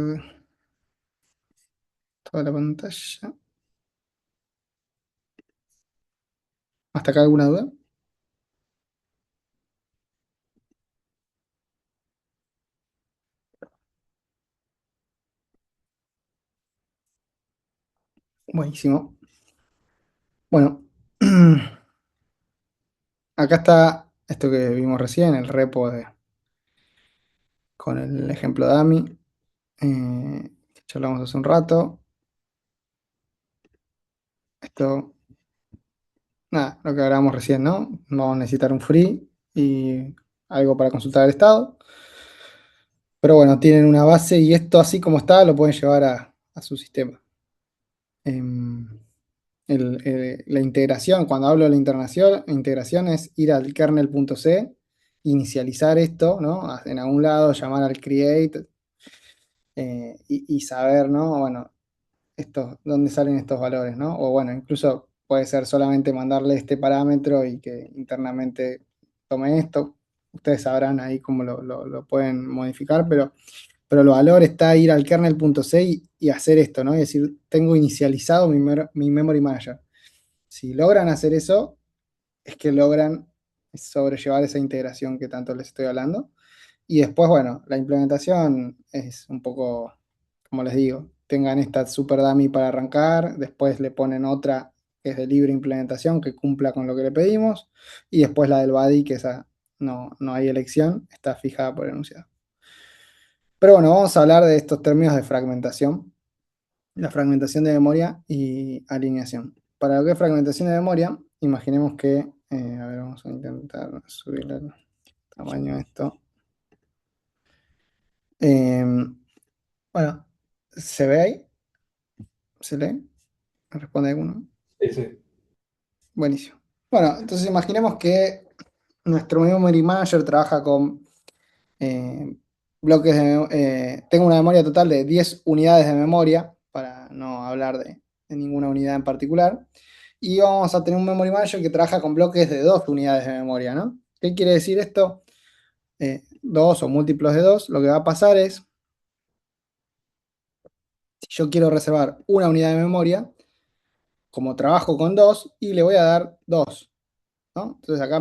toda la pantalla. ¿Hasta acá alguna duda? Buenísimo. Bueno, acá está esto que vimos recién, el repo con el ejemplo de AMI, que charlamos hace un rato. Esto nada, lo que hablábamos recién, ¿no? Vamos a necesitar un free y algo para consultar el estado. Pero bueno, tienen una base y esto así como está lo pueden llevar a su sistema. Em, la integración, cuando hablo de la integración es ir al kernel.c, inicializar esto, ¿no? En algún lado, llamar al create y saber, ¿no? Bueno, dónde salen estos valores, ¿no? O bueno, incluso puede ser solamente mandarle este parámetro y que internamente tome esto. Ustedes sabrán ahí cómo lo pueden modificar, pero el valor está ir al kernel.c y hacer esto, ¿no? Es decir, tengo inicializado mi memory manager. Si logran hacer eso, es que logran sobrellevar esa integración que tanto les estoy hablando. Y después, bueno, la implementación es un poco, como les digo, tengan esta super dummy para arrancar, después le ponen otra que es de libre implementación, que cumpla con lo que le pedimos, y después la del buddy, que esa no hay elección, está fijada por enunciado. Pero bueno, vamos a hablar de estos términos de fragmentación, la fragmentación de memoria y alineación. Para lo que es fragmentación de memoria, imaginemos que, a ver, vamos a intentar subir el tamaño de esto. Bueno, ¿se ve ahí? ¿Se lee? ¿Me responde alguno? Sí, sí. Buenísimo. Bueno, entonces imaginemos que nuestro Memory Manager trabaja con bloques de... tengo una memoria total de 10 unidades de memoria, para no hablar de ninguna unidad en particular. Y vamos a tener un Memory Manager que trabaja con bloques de 2 unidades de memoria, ¿no? ¿Qué quiere decir esto? 2 o múltiplos de 2, lo que va a pasar es, si yo quiero reservar una unidad de memoria, como trabajo con 2, y le voy a dar 2, ¿no? Entonces acá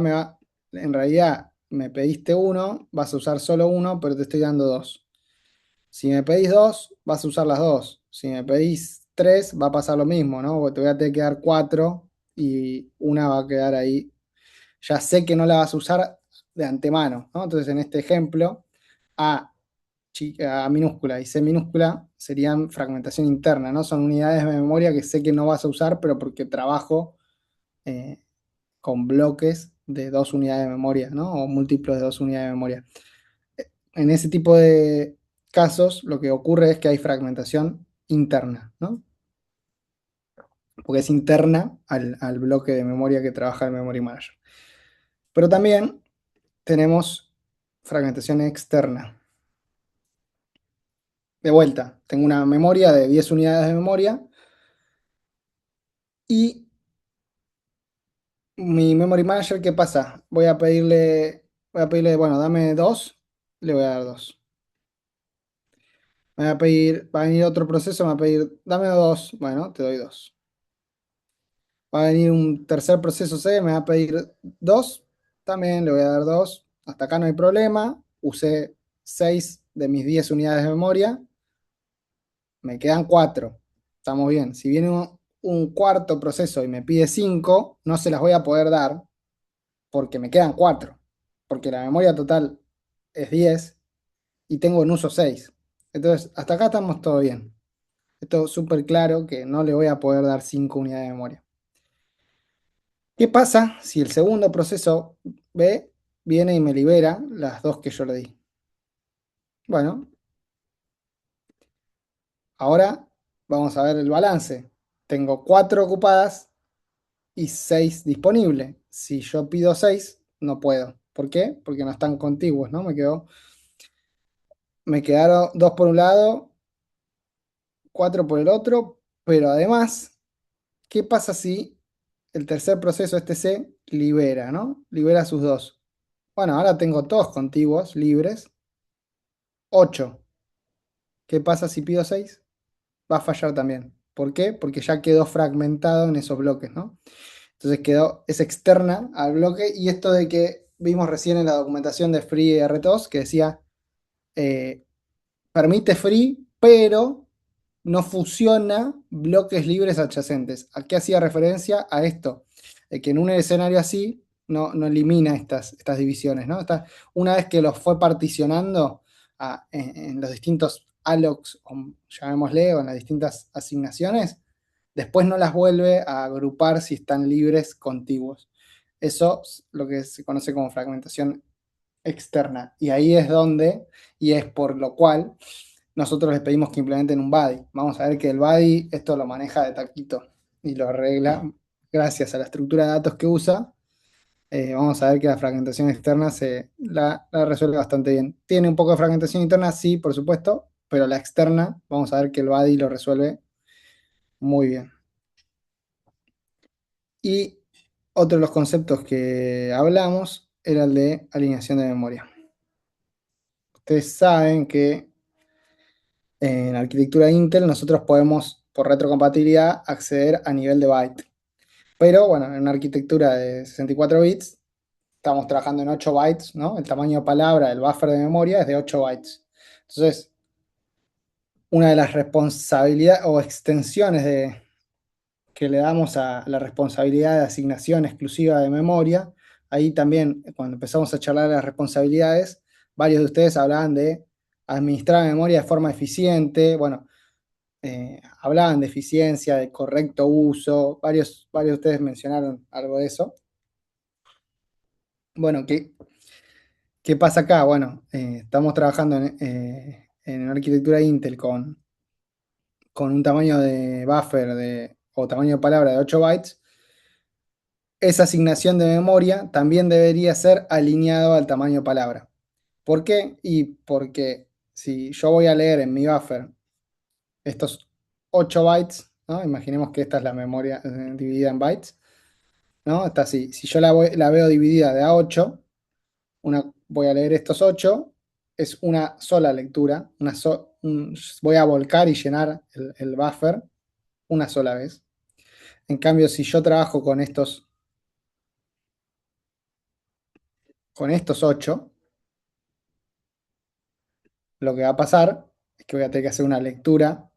en realidad me pediste 1, vas a usar solo 1, pero te estoy dando 2. Si me pedís 2, vas a usar las 2. Si me pedís 3, va a pasar lo mismo, ¿no? Porque te voy a tener que dar 4 y una va a quedar ahí. Ya sé que no la vas a usar de antemano, ¿no? Entonces en este ejemplo, A, A minúscula y C minúscula serían fragmentación interna, ¿no? Son unidades de memoria que sé que no vas a usar, pero porque trabajo eh, con bloques de 2 unidades de memoria, ¿no? O múltiplos de 2 unidades de memoria. En ese tipo de casos, lo que ocurre es que hay fragmentación interna, ¿no? Porque es interna al bloque de memoria que trabaja el Memory Manager. Pero también tenemos fragmentación externa. De vuelta, tengo una memoria de 10 unidades de memoria y mi Memory Manager, ¿qué pasa? Voy a pedirle, bueno, dame 2, le voy a dar 2. Va a venir otro proceso, me va a pedir, dame 2, bueno, te doy 2. Va a venir un tercer proceso C, me va a pedir 2, también le voy a dar 2. Hasta acá no hay problema, usé 6 de mis 10 unidades de memoria, me quedan 4. Estamos bien. Si viene un cuarto proceso y me pide 5, no se las voy a poder dar porque me quedan 4. Porque la memoria total es 10 y tengo en uso 6. Entonces, hasta acá estamos todo bien. Esto es súper claro que no le voy a poder dar 5 unidades de memoria. ¿Qué pasa si el segundo proceso B viene y me libera las 2 que yo le di? Bueno, ahora vamos a ver el balance. Tengo 4 ocupadas y 6 disponibles. Si yo pido 6, no puedo. ¿Por qué? Porque no están contiguos, ¿no? Me quedaron 2 por un lado, 4 por el otro, pero además, ¿qué pasa si el tercer proceso, este C, libera, ¿no? Libera sus 2. Bueno, ahora tengo todos contiguos, libres, 8. ¿Qué pasa si pido 6? Va a fallar también. ¿Por qué? Porque ya quedó fragmentado en esos bloques, ¿no? Entonces es externa al bloque y esto de que vimos recién en la documentación de FreeRTOS que decía permite free, pero no fusiona bloques libres adyacentes. ¿A qué hacía referencia? A esto, de que en un escenario así no elimina estas divisiones, ¿no? Una vez que los fue particionando en los distintos allocs, o llamémosle, o en las distintas asignaciones, Después no las vuelve a agrupar si están libres contiguos. Eso es lo que se conoce como fragmentación externa. Y ahí es donde, y es por lo cual, nosotros les pedimos que implementen un buddy. Vamos a ver que el buddy esto lo maneja de taquito y lo arregla gracias a la estructura de datos que usa. Vamos a ver que la fragmentación externa la resuelve bastante bien. Tiene un poco de fragmentación interna, sí, por supuesto, pero la externa, vamos a ver que el buddy lo resuelve muy bien. Y otro de los conceptos que hablamos era el de alineación de memoria. Ustedes saben que en la arquitectura de Intel nosotros podemos, por retrocompatibilidad, acceder a nivel de byte. Pero bueno, en una arquitectura de 64 bits, estamos trabajando en 8 bytes, ¿no? El tamaño de palabra del buffer de memoria es de 8 bytes. Entonces, una de las responsabilidades o extensiones que le damos a la responsabilidad de asignación exclusiva de memoria, ahí también, cuando empezamos a charlar de las responsabilidades, varios de ustedes hablaban de administrar memoria de forma eficiente, bueno, hablaban de eficiencia, de correcto uso, varios de ustedes mencionaron algo de eso. Bueno, ¿qué pasa acá? Bueno, estamos trabajando en una arquitectura Intel con un tamaño de buffer o tamaño de palabra de 8 bytes. Esa asignación de memoria también debería ser alineado al tamaño de palabra. ¿Por qué? Y porque si yo voy a leer en mi buffer estos 8 bytes, ¿no? Imaginemos que esta es la memoria dividida en bytes, ¿no? Está así. Si yo la veo dividida de a 8, voy a leer estos 8, es una sola lectura, voy a volcar y llenar el buffer una sola vez. En cambio, si yo trabajo con estos 8, lo que va a pasar es que voy a tener que hacer una lectura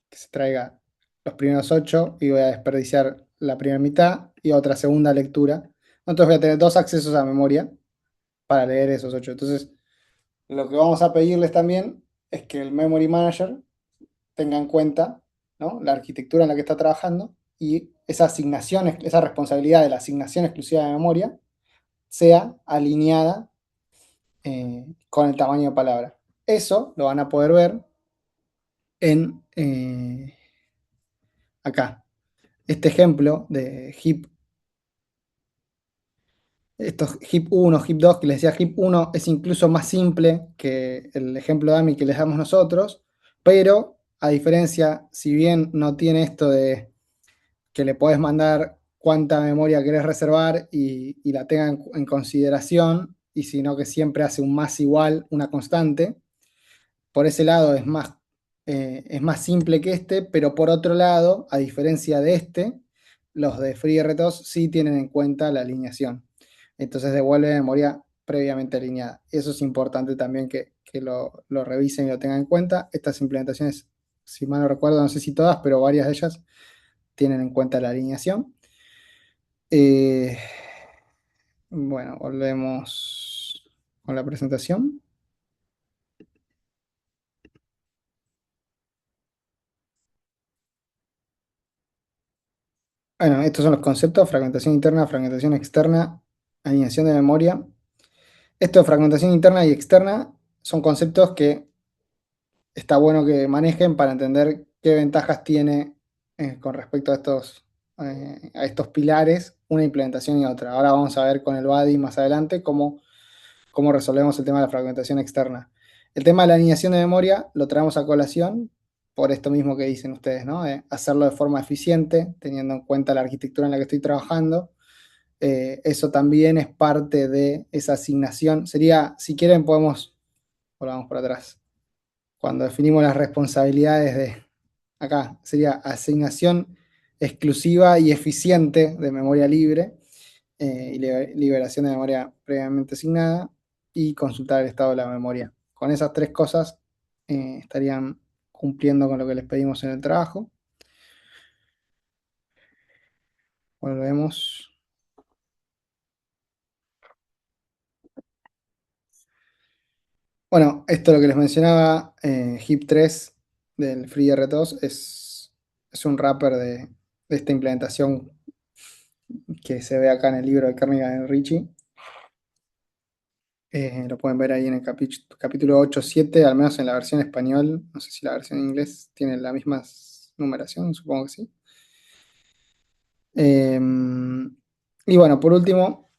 que se traiga los primeros 8 y voy a desperdiciar la primera mitad y otra segunda lectura. Entonces voy a tener dos accesos a memoria para leer esos 8. Entonces, lo que vamos a pedirles también es que el Memory Manager tenga en cuenta, ¿no?, la arquitectura en la que está trabajando y esa asignación, esa responsabilidad de la asignación exclusiva de memoria sea alineada con el tamaño de palabra. Eso lo van a poder ver en acá. Este ejemplo de estos HIP 1, HIP 2, que les decía, HIP 1 es incluso más simple que el ejemplo de AMI que les damos nosotros, pero a diferencia, si bien no tiene esto de que le podés mandar cuánta memoria querés reservar y la tenga en consideración, y sino que siempre hace un más igual, una constante, por ese lado es más simple que este, pero por otro lado, a diferencia de este, los de FreeRTOS sí tienen en cuenta la alineación. Entonces devuelve memoria previamente alineada. Eso es importante también que lo revisen y lo tengan en cuenta. Estas implementaciones, si mal no recuerdo, no sé si todas, pero varias de ellas tienen en cuenta la alineación. Bueno, volvemos con la presentación. Bueno, estos son los conceptos: fragmentación interna, fragmentación externa, alineación de memoria. Esto de fragmentación interna y externa son conceptos que está bueno que manejen para entender qué ventajas tiene con respecto a estos pilares una implementación y otra. Ahora vamos a ver con el buddy más adelante cómo resolvemos el tema de la fragmentación externa. El tema de la alineación de memoria lo traemos a colación por esto mismo que dicen ustedes, ¿no? Hacerlo de forma eficiente, teniendo en cuenta la arquitectura en la que estoy trabajando. Eso también es parte de esa asignación. Sería, si quieren, volvamos para atrás. Cuando definimos las responsabilidades acá, sería asignación exclusiva y eficiente de memoria libre y liberación de memoria previamente asignada y consultar el estado de la memoria. Con esas tres cosas estarían cumpliendo con lo que les pedimos en el trabajo. Volvemos. Bueno, esto es lo que les mencionaba, HIP 3 del FreeRTOS es es un wrapper de esta implementación que se ve acá en el libro de Kernighan y Ritchie. Lo pueden ver ahí en el capítulo 8.7, al menos en la versión español. No sé si la versión en inglés tiene la misma numeración, supongo que sí. Y bueno, por último,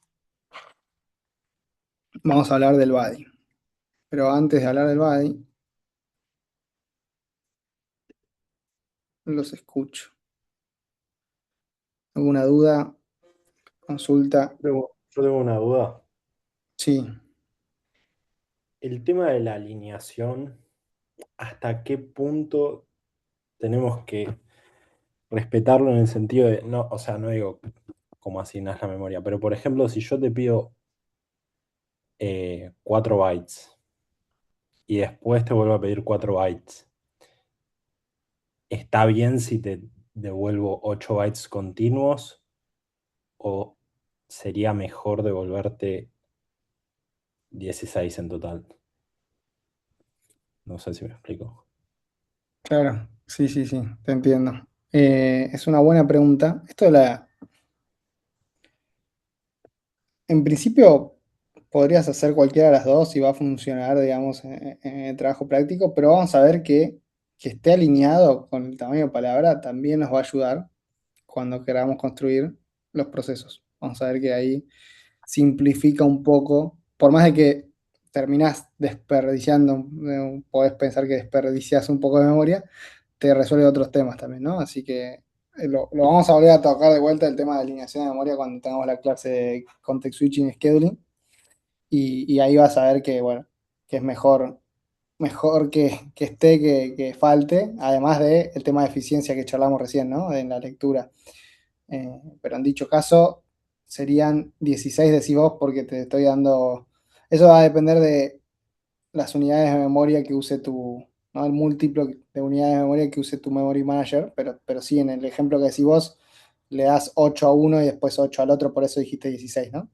vamos a hablar del body. Pero antes de hablar del body, los escucho. ¿Alguna duda? Consulta. Yo tengo una duda. Sí, El tema de la alineación, ¿hasta qué punto tenemos que respetarlo en el sentido de, no, o sea, no digo cómo asignas la memoria, pero por ejemplo, si yo te pido 4 bytes y después te vuelvo a pedir 4 bytes, ¿está bien si te devuelvo 8 bytes continuos o sería mejor devolverte 16 en total? No sé si me explico. claro. Sí, sí, sí, te entiendo. Es una buena pregunta. Esto de la, en principio podrías hacer cualquiera de las dos y va a funcionar, digamos, en el trabajo práctico, pero vamos a ver que esté alineado con el tamaño de palabra también nos va a ayudar cuando queramos construir los procesos. Vamos a ver que ahí simplifica un poco, por más de que terminás desperdiciando, podés pensar que desperdicias un poco de memoria, te resuelve otros temas también, ¿no? Así que lo vamos a volver a tocar de vuelta el tema de alineación de memoria cuando tengamos la clase de Context Switching y Scheduling, y ahí vas a ver que, bueno, que es mejor que esté que falte, además del tema de eficiencia que charlamos recién, ¿no? En la lectura. Pero en dicho caso, serían 16 decís vos porque te estoy dando... Eso va a depender de las unidades de memoria que use tu, ¿no? El múltiplo de unidades de memoria que use tu Memory Manager, pero sí, en el ejemplo que decís vos, le das 8 a uno y después 8 al otro, por eso dijiste 16, ¿no?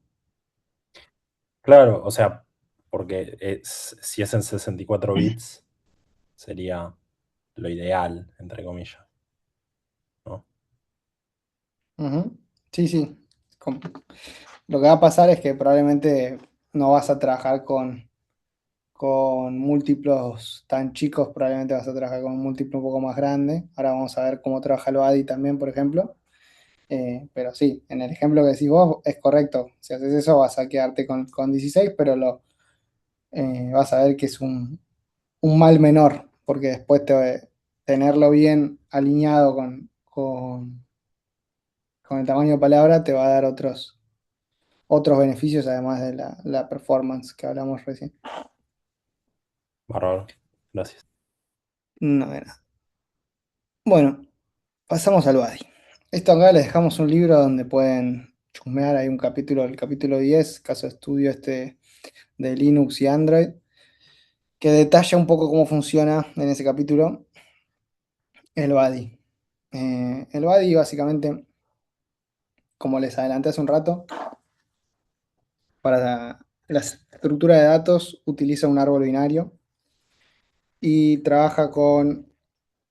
Claro, o sea, porque si es en 64 bits, sería lo ideal, entre comillas, ¿no? Ujú. Sí, sí. Com- Lo que va a pasar es que probablemente no vas a trabajar con múltiplos tan chicos, probablemente vas a trabajar con un múltiplo un poco más grande. Ahora vamos a ver cómo trabaja el ADI también, por ejemplo. Pero sí, en el ejemplo que decís vos es correcto. Si haces eso vas a quedarte con 16, pero vas a ver que es un mal menor, porque después tenerlo bien alineado con el tamaño de palabra te va a dar otros beneficios, además de la performance que hablamos recién. Bárbaro, gracias. No, de nada. Bueno, pasamos al BADI. Esto acá les dejamos un libro donde pueden chusmear. Hay un capítulo, el capítulo 10, caso de estudio este de Linux y Android, que detalla un poco cómo funciona en ese capítulo el BADI. El BADI básicamente, como les adelanté hace un rato, para la estructura de datos utiliza un árbol binario y trabaja con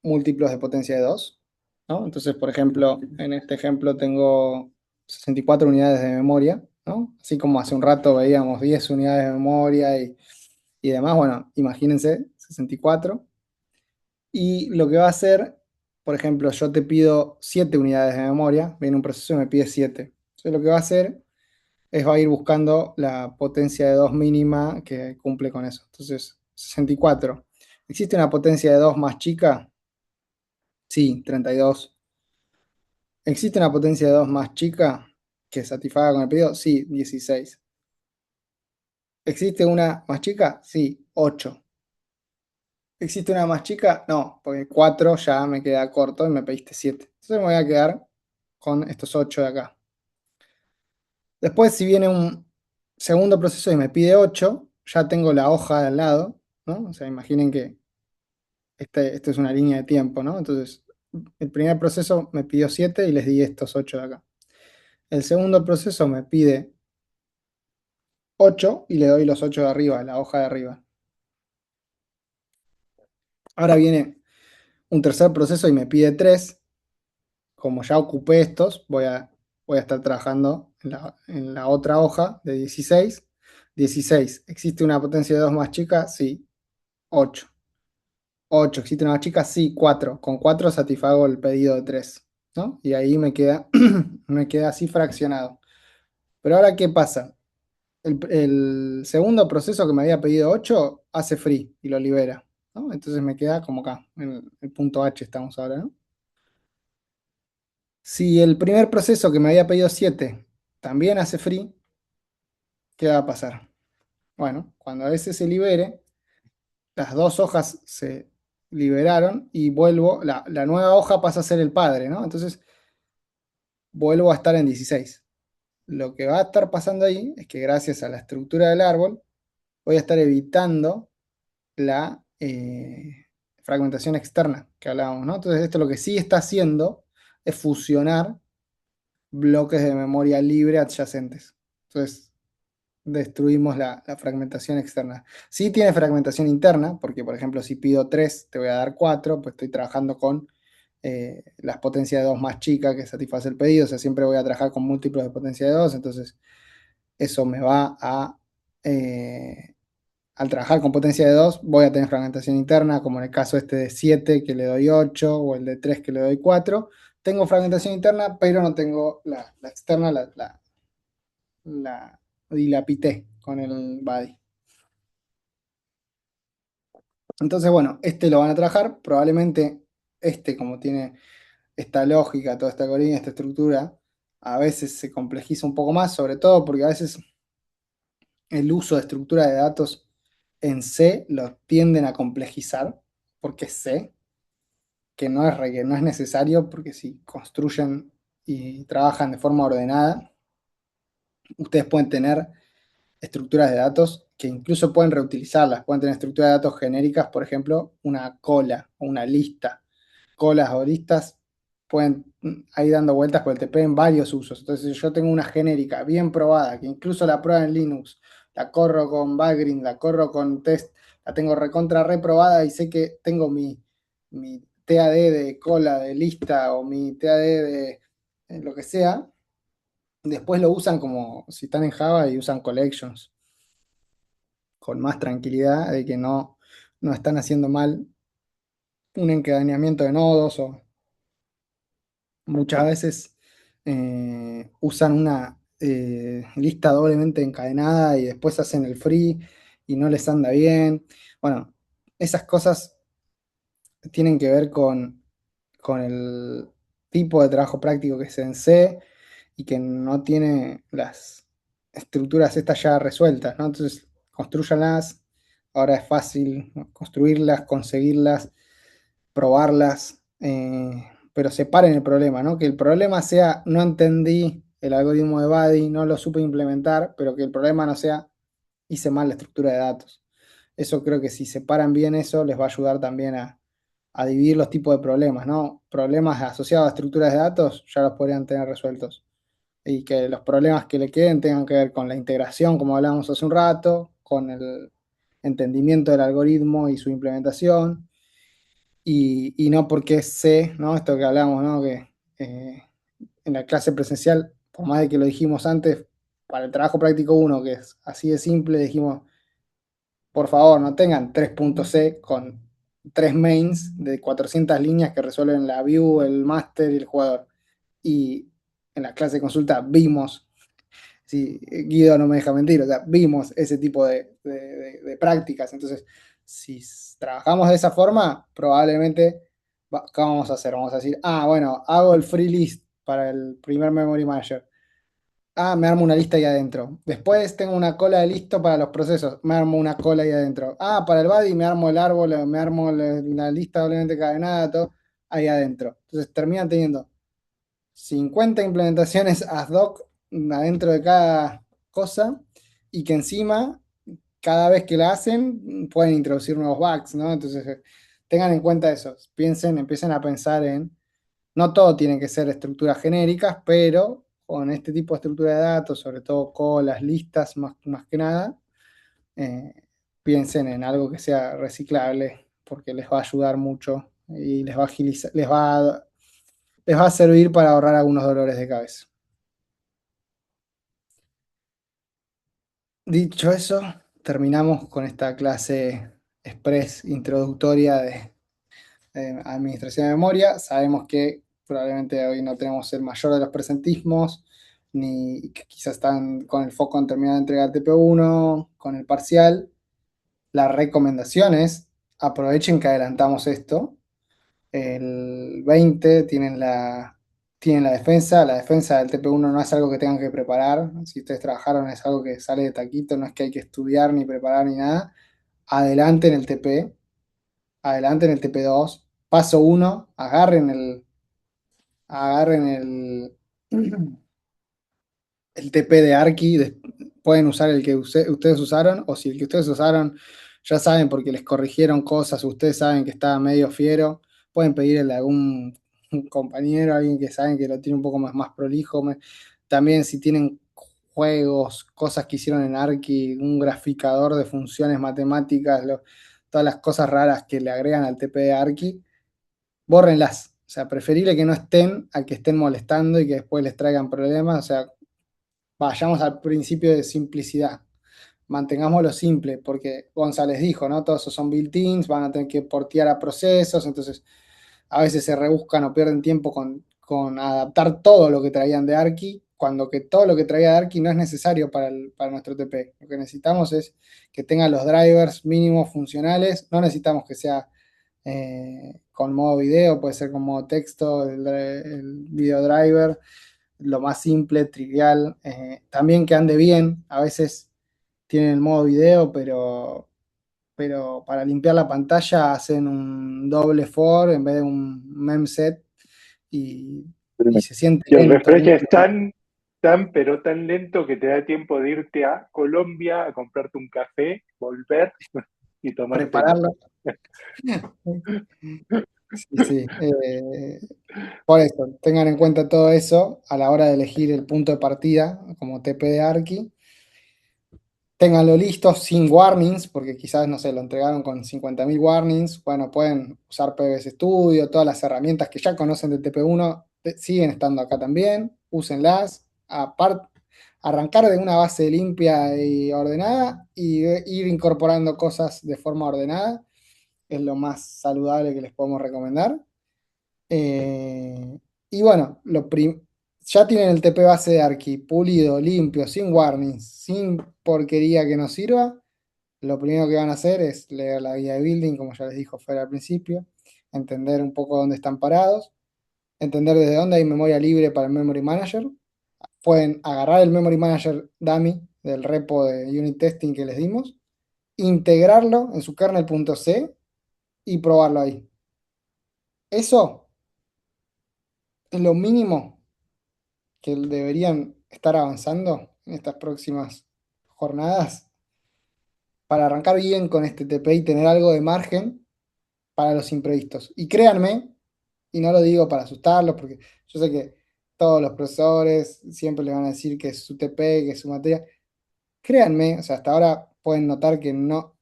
múltiplos de potencia de 2, ¿no? Entonces, por ejemplo, en este ejemplo tengo 64 unidades de memoria, ¿no? Así como hace un rato veíamos 10 unidades de memoria y demás, bueno, imagínense 64. Y lo que va a hacer, por ejemplo, yo te pido 7 unidades de memoria, viene un proceso y me pide 7. Entonces lo que va a hacer es va a ir buscando la potencia de 2 mínima que cumple con eso. Entonces, 64. ¿Existe una potencia de 2 más chica? Sí, 32. ¿Existe una potencia de 2 más chica que satisfaga con el pedido? Sí, 16. ¿Existe una más chica? Sí, 8. ¿Existe una más chica? No, porque 4 ya me queda corto y me pediste 7. Entonces me voy a quedar con estos 8 de acá. Después, si viene un segundo proceso y me pide 8, ya tengo la hoja de al lado, ¿no? O sea, imaginen que esto es una línea de tiempo, ¿no? Entonces, el primer proceso me pidió 7 y les di estos 8 de acá. El segundo proceso me pide 8 y le doy los 8 de arriba, la hoja de arriba. Ahora viene un tercer proceso y me pide 3 como ya ocupé estos, voy a estar trabajando en la otra hoja de 16. 16, ¿existe una potencia de 2 más chica? Sí, 8. 8, ¿existe una más chica? Sí, 4. Con 4 satisfago el pedido de 3, ¿no? Y ahí me queda, me queda así fraccionado. Pero ahora, ¿qué pasa? El segundo proceso que me había pedido 8 hace free y lo libera, ¿no? Entonces me queda como acá, en el punto H estamos ahora, ¿no? Si el primer proceso que me había pedido 7 también hace free, ¿qué va a pasar? Bueno, cuando ese se libere, las dos hojas se liberaron y vuelvo, la nueva hoja pasa a ser el padre, ¿no? Entonces vuelvo a estar en 16. Lo que va a estar pasando ahí es que gracias a la estructura del árbol voy a estar evitando la fragmentación externa que hablábamos, ¿no? Entonces esto lo que sí está haciendo es fusionar bloques de memoria libre adyacentes. Entonces destruimos la fragmentación externa. Sí tiene fragmentación interna, porque por ejemplo si pido 3 te voy a dar 4, pues estoy trabajando con las potencias de 2 más chicas que satisface el pedido, o sea, siempre voy a trabajar con múltiplos de potencia de 2, entonces eso me va a... al trabajar con potencia de 2 voy a tener fragmentación interna, como en el caso este de 7 que le doy 8 o el de 3 que le doy 4. Tengo fragmentación interna, pero no tengo la externa, la dilapité con el body. Entonces, bueno, este lo van a trabajar. Probablemente este, como tiene esta lógica, toda esta algoritmo, esta estructura, a veces se complejiza un poco más, sobre todo porque a veces el uso de estructura de datos en C lo tienden a complejizar, porque es C, que no es necesario, porque si construyen y trabajan de forma ordenada, ustedes pueden tener estructuras de datos que incluso pueden reutilizarlas. Pueden tener estructuras de datos genéricas, por ejemplo, una cola o una lista. Colas o listas pueden ir dando vueltas por el TP en varios usos. Entonces, si yo tengo una genérica bien probada, que incluso la prueba en Linux, la corro con Vagrant, la corro con test, la tengo recontra reprobada y sé que tengo mi TAD de cola, de lista o mi TAD de lo que sea, después lo usan como si están en Java y usan collections con más tranquilidad de que no están haciendo mal un encadenamiento de nodos o muchas veces usan una lista doblemente encadenada y después hacen el free y no les anda bien. Bueno, esas cosas tienen que ver con el tipo de trabajo práctico que es en C y que no tiene las estructuras estas ya resueltas, ¿no? Entonces, construyanlas, ahora es fácil, ¿no?, construirlas, conseguirlas, probarlas, pero separen el problema, ¿no? Que el problema sea, no entendí el algoritmo de Buddy, no lo supe implementar, pero que el problema no sea, hice mal la estructura de datos. Eso creo que si separan bien eso, les va a ayudar también a dividir los tipos de problemas, ¿no? Problemas asociados a estructuras de datos ya los podrían tener resueltos. Y que los problemas que le queden tengan que ver con la integración, como hablábamos hace un rato, con el entendimiento del algoritmo y su implementación, y no porque sé, ¿no? Esto que hablamos, ¿no? Que en la clase presencial, por más de que lo dijimos antes, para el trabajo práctico uno que es así de simple, dijimos, por favor, no tengan 3.c con 3 mains de 400 líneas que resuelven la view, el master y el jugador. Y en la clase de consulta vimos, sí, Guido no me deja mentir, o sea, vimos ese tipo de prácticas. Entonces, si trabajamos de esa forma, probablemente, ¿qué vamos a hacer? Vamos a decir, bueno, hago el free list para el primer memory manager. Me armo una lista ahí adentro. Después tengo una cola de listo para los procesos. Me armo una cola ahí adentro. Para el body me armo el árbol, me armo la lista doblemente cadenada, todo ahí adentro. Entonces terminan teniendo 50 implementaciones ad hoc adentro de cada cosa y que encima, cada vez que la hacen, pueden introducir nuevos bugs, ¿no? Entonces, tengan en cuenta eso. Empiecen a pensar en no todo tiene que ser estructuras genéricas, pero con este tipo de estructura de datos, sobre todo colas, listas, más que nada, eh, piensen en algo que sea reciclable, porque les va a ayudar mucho y les va a agilizar, les va a les va a servir para ahorrar algunos dolores de cabeza. Dicho eso, terminamos con esta clase express introductoria de administración de memoria. Sabemos que probablemente hoy no tenemos el mayor de los presentismos, ni que quizás están con el foco en terminar de entregar TP1, con el parcial. La recomendación es aprovechen que adelantamos esto. El 20 tienen la defensa. La defensa del TP1 no es algo que tengan que preparar. Si ustedes trabajaron, es algo que sale de taquito, no es que hay que estudiar ni preparar ni nada. Adelante en el TP, adelante en el TP2. Paso 1, agarren el TP de Arki, pueden usar el que ustedes usaron, o si el que ustedes usaron ya saben porque les corrigieron cosas, ustedes saben que estaba medio fiero, pueden pedirle a algún compañero, alguien que saben que lo tiene un poco más prolijo. También si tienen juegos, cosas que hicieron en Arki, un graficador de funciones matemáticas, todas las cosas raras que le agregan al TP de Arki, bórrenlas. O sea, preferible que no estén a que estén molestando y que después les traigan problemas. O sea, vayamos al principio de simplicidad. Mantengámoslo simple, porque González dijo, ¿no? Todos esos son built-ins, van a tener que portear a procesos, entonces a veces se rebuscan o pierden tiempo con adaptar todo lo que traían de Arki, cuando que todo lo que traía de Arki no es necesario para nuestro TP. Lo que necesitamos es que tenga los drivers mínimos funcionales, no necesitamos que sea con modo video, puede ser con modo texto, el video driver, lo más simple, trivial, también que ande bien, a veces tienen el modo video, pero para limpiar la pantalla hacen un doble for en vez de un memset y se siente Y el lento. refresh es pero tan lento que te da tiempo de irte a Colombia a comprarte un café, volver y tomártelo. Prepararlo. Sí, sí. Por eso, tengan en cuenta todo eso a la hora de elegir el punto de partida como TP de Arki. Ténganlo listo sin warnings, porque quizás, no sé, lo entregaron con 50.000 warnings. Bueno, pueden usar PBS Studio, todas las herramientas que ya conocen del TP1 siguen estando acá también. Úsenlas. Arrancar de una base limpia y ordenada y ir incorporando cosas de forma ordenada es lo más saludable que les podemos recomendar. Y bueno, ya tienen el TP base de Arki pulido, limpio, sin warnings, sin porquería que nos sirva. Lo primero que van a hacer es leer la guía de building, como ya les dijo fuera al principio, entender un poco dónde están parados, entender desde dónde hay memoria libre para el Memory Manager. Pueden agarrar el Memory Manager dummy del repo de unit testing que les dimos, integrarlo en su kernel.c y probarlo ahí. Eso es lo mínimo que deberían estar avanzando en estas próximas jornadas para arrancar bien con este TP y tener algo de margen para los imprevistos. Y créanme, y no lo digo para asustarlos, porque yo sé que todos los profesores siempre le van a decir que es su TP, que es su materia. Créanme, o sea, hasta ahora pueden notar que no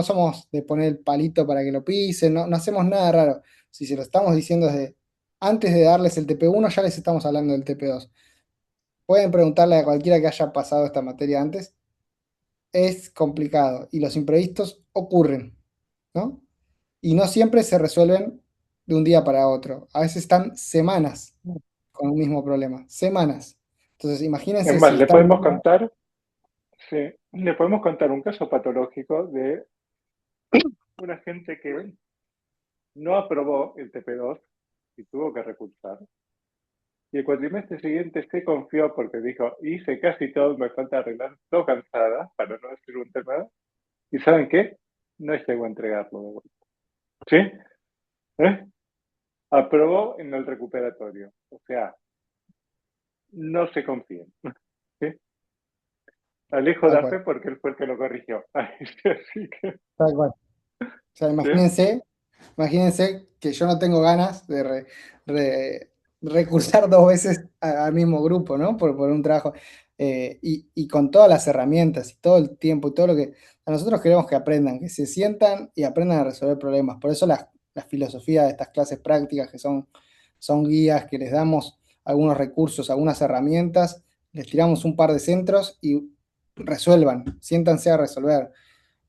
somos de poner el palito para que lo pisen, no hacemos nada raro. Si se lo estamos diciendo desde antes de darles el TP1, ya les estamos hablando del TP2. Pueden preguntarle a cualquiera que haya pasado esta materia antes. Es complicado y los imprevistos ocurren, ¿no? Y no siempre se resuelven de un día para otro. A veces están semanas con un mismo problema. Semanas. Entonces, Es imagínense más, si están... le podemos contar un caso patológico de una gente que no aprobó el TP2 y tuvo que recursar. Y el cuatrimestre siguiente se confió porque dijo, hice casi todo, me falta arreglar, todo cansada, para no decir un tema. ¿Y saben qué? No llegó a entregarlo de vuelta. ¿Sí? ¿Eh? Aprobó en el recuperatorio. O sea, no se confíen. ¿Sí? Alejo Tal da cual, fe porque él fue el que lo corrigió. Así que, tal cual. O sea, ¿sí? imagínense que yo no tengo ganas de recursar dos veces al mismo grupo, ¿no? Por un trabajo. Y con todas las herramientas y todo el tiempo y todo lo que... A nosotros queremos que aprendan, que se sientan y aprendan a resolver problemas. Por eso la filosofía de estas clases prácticas que son guías, que les damos algunos recursos, algunas herramientas, les tiramos un par de centros y resuelvan, siéntanse a resolver.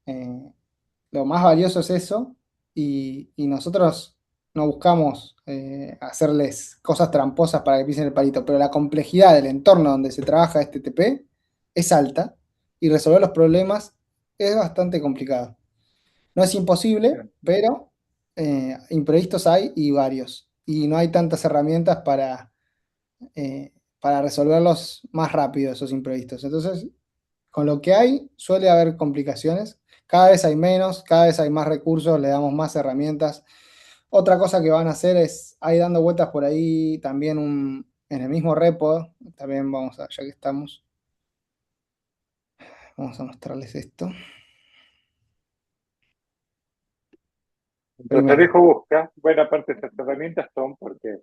Eh, lo más valioso es eso y nosotros no buscamos hacerles cosas tramposas para que pisen el palito, pero la complejidad del entorno donde se trabaja este TP es alta y resolver los problemas es bastante complicado. No es imposible, Bien. pero imprevistos hay y varios. Y no hay tantas herramientas para resolverlos más rápido, esos imprevistos. Entonces, con lo que hay, suele haber complicaciones. Cada vez hay menos, cada vez hay más recursos, le damos más herramientas. Otra cosa que van a hacer es, ahí dando vueltas por ahí, también en el mismo repo, también vamos a, ya que estamos, vamos a mostrarles esto. Entonces Primero, Alejo busca, buena parte de estas herramientas son porque,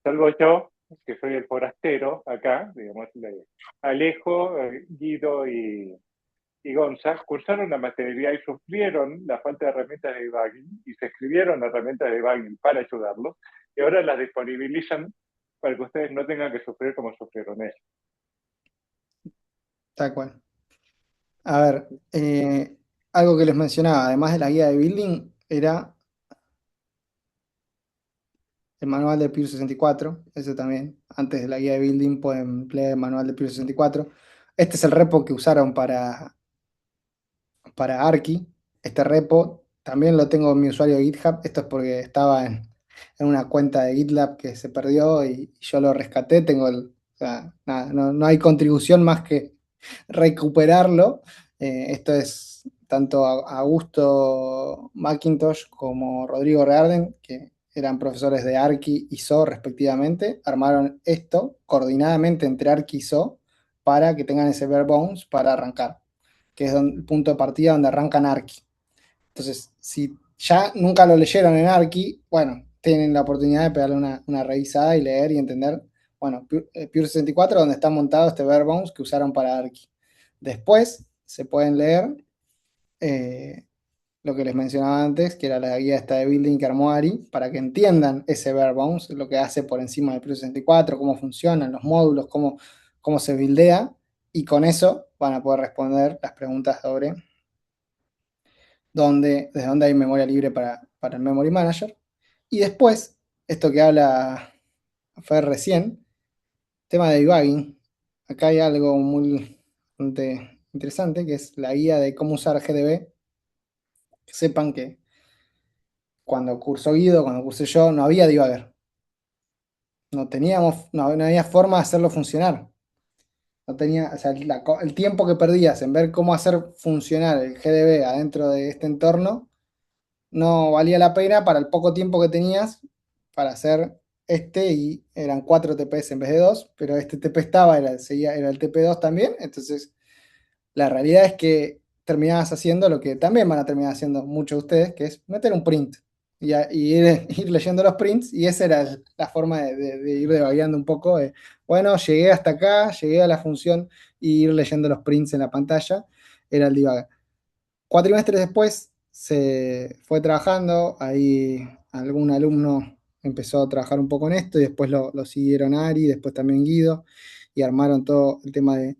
salvo yo, que soy el forastero acá, digamos, Alejo, Guido y Gonza cursaron la materialidad y sufrieron la falta de herramientas de debugging y se escribieron herramientas de debugging para ayudarlos y ahora las disponibilizan para que ustedes no tengan que sufrir como sufrieron ellos. tal cual. A ver, algo que les mencionaba, además de la guía de building, era el manual de Pure 64, ese también. Antes de la guía de building pueden leer el manual de Pure 64. Este es el repo que usaron para Arki. Este repo también lo tengo en mi usuario de GitHub. Esto es porque estaba en una cuenta de GitLab que se perdió y yo lo rescaté. O sea, nada, no hay contribución más que recuperarlo. Esto es tanto Augusto McIntosh como Rodrigo Rearden, que eran profesores de Arki y So respectivamente, armaron esto coordinadamente entre Arki y So para que tengan ese bare bones para arrancar, que es el punto de partida donde arrancan Arki. Entonces, si ya nunca lo leyeron en Arki, bueno, tienen la oportunidad de pegarle una revisada y leer y entender, bueno, Pure 64, donde está montado este bare bones que usaron para Arki. Después se pueden leer eh, lo que les mencionaba antes, que era la guía esta de building que armó Ari, para que entiendan ese bare bones, lo que hace por encima del Pure 64, cómo funcionan los módulos, cómo se buildea, y con eso van a poder responder las preguntas sobre desde dónde hay memoria libre para el Memory Manager. Y después, esto que habla Fer recién, tema de debugging. Acá hay algo muy bastante interesante, que es la guía de cómo usar GDB. Que sepan que cuando cursó Guido, cuando cursé yo, no había debugger. No había forma de hacerlo funcionar. No tenía, o sea, el tiempo que perdías en ver cómo hacer funcionar el GDB adentro de este entorno no valía la pena para el poco tiempo que tenías para hacer y eran 4 TPS en vez de 2, pero este TP estaba, era el TP2 también, entonces la realidad es que terminabas haciendo lo que también van a terminar haciendo muchos de ustedes, que es meter un print y ir leyendo los prints, y esa era la forma de ir devagueando un poco. Bueno, llegué hasta acá, llegué a la función y ir leyendo los prints en la pantalla, era el debugger. Cuatrimestres después se fue trabajando, ahí algún alumno empezó a trabajar un poco en esto y después lo siguieron Ari, después también Guido, y armaron todo el tema de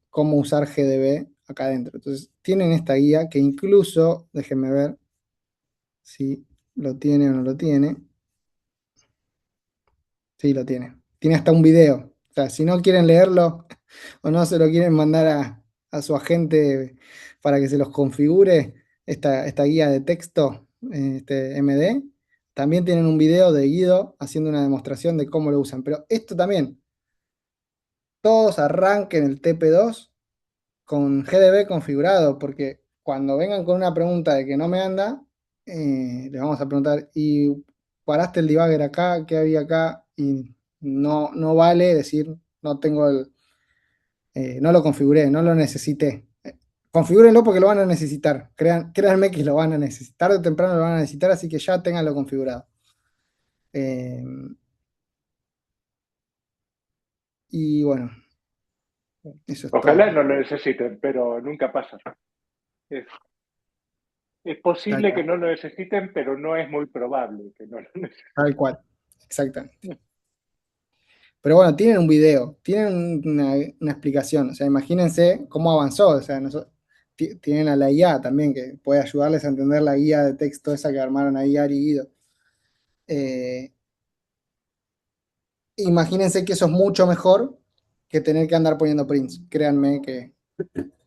cómo usar GDB acá adentro. Entonces, tienen esta guía que incluso, déjenme ver si lo tiene o no lo tiene. Sí, lo tiene. Tiene hasta un video. O sea, si no quieren leerlo o no se lo quieren mandar a su agente para que se los configure, esta guía de texto, este MD, también tienen un video de Guido haciendo una demostración de cómo lo usan. Pero esto también, todos arranquen el TP2 con GDB configurado, porque cuando vengan con una pregunta de que no me anda, les vamos a preguntar, ¿y paraste el debugger acá? ¿Qué había acá? Y no vale decir, no lo configuré, no lo necesité. Configúrenlo porque lo van a necesitar. Créanme que lo van a necesitar, tarde o temprano lo van a necesitar, así que ya tenganlo configurado. Eh, y bueno, eso es todo. Ojalá no lo necesiten, pero nunca pasa. Es, Es posible Tal que cual. no lo necesiten, pero no es muy probable que no lo necesiten. Tal cual. Exactamente. Pero bueno, tienen un video, tienen una explicación. O sea, imagínense cómo avanzó. O sea, tienen a la IA también que puede ayudarles a entender la guía de texto esa que armaron ahí Ari y Guido. Eh, Imagínense que eso es mucho mejor que tener que andar poniendo prints. Créanme que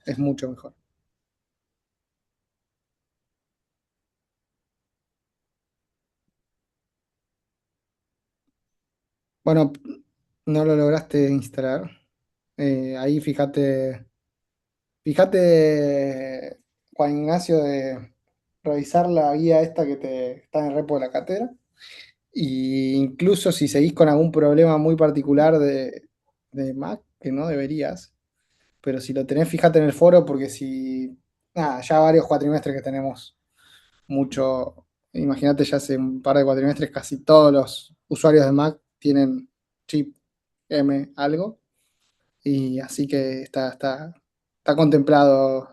es mucho mejor. Bueno, no lo lograste instalar. Ahí fíjate, Juan Ignacio, de revisar la guía esta que te está en el repo de la cátedra. Y incluso si seguís con algún problema muy particular de Mac, que no deberías, pero si lo tenés, fíjate en el foro, porque si, nada, ya varios cuatrimestres que tenemos mucho, imagínate, ya hace un par de cuatrimestres casi todos los usuarios de Mac tienen chip M algo, y así que está contemplado.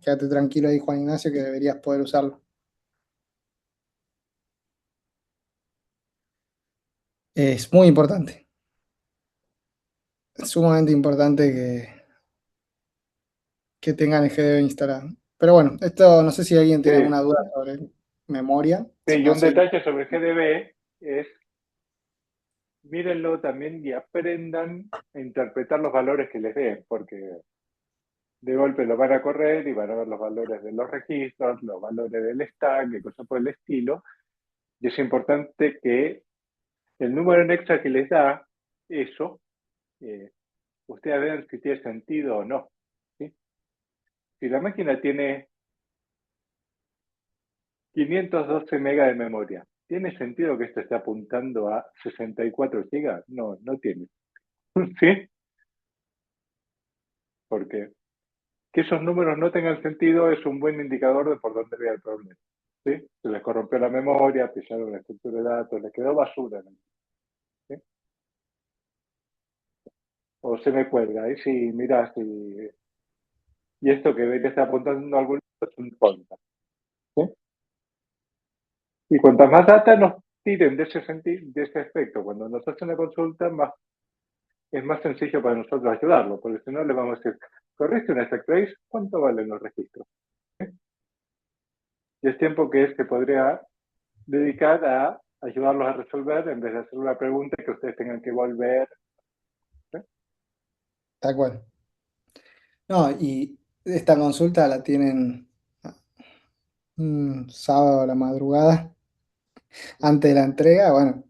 Quédate tranquilo ahí, Juan Ignacio, que deberías poder usarlo. Es muy importante, es sumamente importante que tengan el GDB instalado. Pero bueno, esto no sé si alguien tiene Sí, alguna duda sobre memoria. sí, Si y no, un sí. detalle sobre GDB es, mírenlo también y aprendan a interpretar los valores que les den, porque de golpe lo van a correr y van a ver los valores de los registros, los valores del stack, y cosas por el estilo. Y es importante que el número en extra que les da, eso, eh, ustedes vean si tiene sentido o no. ¿Sí? Si la máquina tiene 512 megas de memoria, ¿tiene sentido que esto esté apuntando a 64 gigas? No, no tiene. ¿Sí? Porque que esos números no tengan sentido es un buen indicador de por dónde viene el problema. ¿Sí? Se les corrompió la memoria, pillaron la estructura de datos, les quedó basura. ¿Sí? O se me cuelga, ahí sí, mira, sí. Y esto que ve que está apuntando a algún lado es un conta. ¿Sí? Y cuantas más data nos tiren de ese aspecto, cuando nos hacen la consulta, más, es más sencillo para nosotros ayudarlo, porque si no le vamos a decir, ¿corriste una stack trace? ¿Cuánto valen los registros? Y es tiempo que se podría dedicar a ayudarlos a resolver en vez de hacer una pregunta que ustedes tengan que volver. ¿Sí? Tal cual. No, y esta consulta la tienen un sábado a la madrugada, antes de la entrega. Bueno,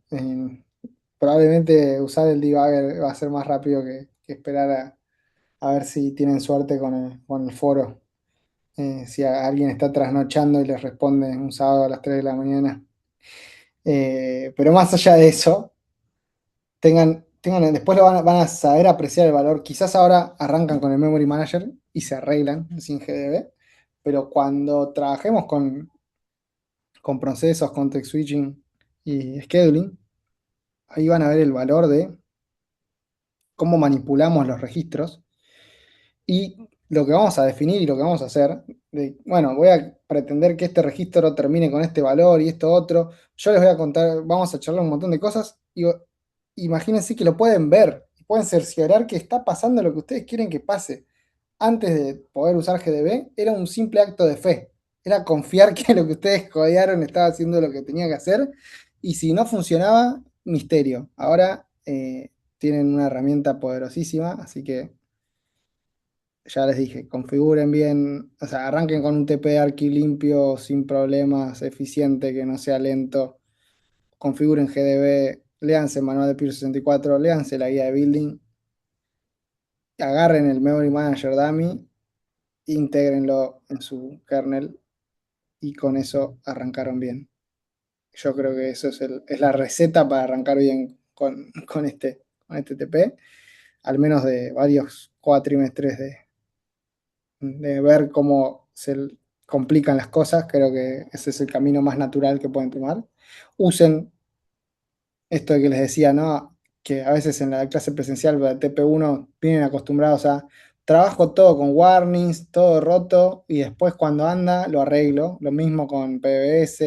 probablemente usar el debugger va a ser más rápido que esperar a ver si tienen suerte con el foro. Si alguien está trasnochando y les responde un sábado a las 3 de la mañana. Pero más allá de eso, después van a saber apreciar el valor. Quizás ahora arrancan con el Memory Manager y se arreglan sin GDB, pero cuando trabajemos con procesos, context switching y scheduling, ahí van a ver el valor de cómo manipulamos los registros y lo que vamos a definir y lo que vamos a hacer. Bueno, voy a pretender que este registro termine con este valor y esto otro. Yo les voy a contar, vamos a charlar un montón de cosas y imagínense que lo pueden ver, pueden cerciorar que está pasando lo que ustedes quieren que pase. Antes de poder usar GDB, era un simple acto de fe. Era confiar que lo que ustedes codearon estaba haciendo lo que tenía que hacer. Y si no funcionaba, misterio. Ahora tienen una herramienta poderosísima, así que ya les dije, configuren bien, o sea, arranquen con un TP arqui limpio, sin problemas, eficiente, que no sea lento. Configuren GDB, léanse el manual de Pure 64, léanse la guía de building, agarren el Memory Manager Dummy, intégrenlo en su kernel y con eso arrancaron bien. Yo creo que eso es la receta para arrancar bien con este TP, al menos de varios cuatrimestres de ver cómo se complican las cosas. Creo que ese es el camino más natural que pueden tomar. Usen esto de que les decía, ¿no? Que a veces en la clase presencial, para el TP1, vienen acostumbrados a trabajo todo con warnings, todo roto, y después cuando anda lo arreglo. Lo mismo con PBS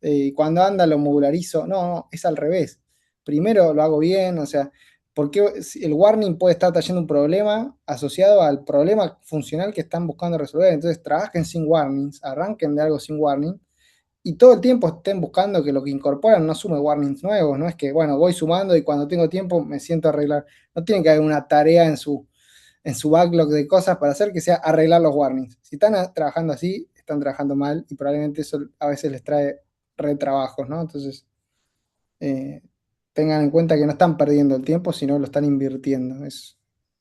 y cuando anda lo modularizo. No, no, es al revés. Primero lo hago bien, o sea, porque el warning puede estar trayendo un problema asociado al problema funcional que están buscando resolver. Entonces trabajen sin warnings, arranquen de algo sin warning y todo el tiempo estén buscando que lo que incorporan no sume warnings nuevos, no es que, bueno, voy sumando y cuando tengo tiempo me siento a arreglar. No tiene que haber una tarea en su backlog de cosas para hacer que sea arreglar los warnings. Si están trabajando así, están trabajando mal y probablemente eso a veces les trae retrabajos, ¿no? Entonces, eh, tengan en cuenta que no están perdiendo el tiempo, sino lo están invirtiendo.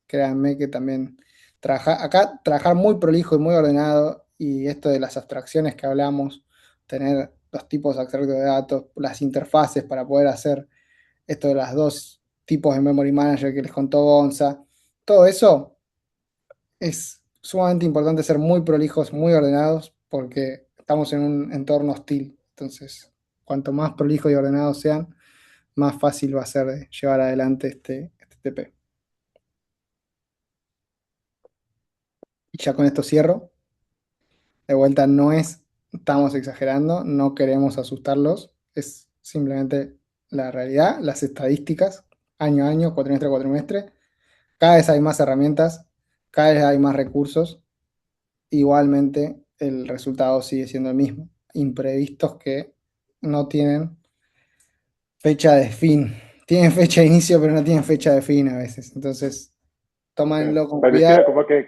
Créanme que también trabajar muy prolijo y muy ordenado y esto de las abstracciones que hablamos, tener los tipos abstractos de datos, las interfaces para poder hacer esto de las dos tipos de Memory Manager que les contó Gonza, todo eso es sumamente importante ser muy prolijos, muy ordenados, porque estamos en un entorno hostil. Entonces, cuanto más prolijos y ordenados sean, más fácil va a ser de llevar adelante este TP. Y ya con esto cierro. De vuelta, estamos exagerando, no queremos asustarlos, es simplemente la realidad, las estadísticas, año a año, cuatrimestre a cuatrimestre. Cada vez hay más herramientas, cada vez hay más recursos. Igualmente, el resultado sigue siendo el mismo. Imprevistos que no tienen fecha de fin. Tienen fecha de inicio, pero no tienen fecha de fin a veces. Entonces, tómenlo con cuidado, Pareciera como que,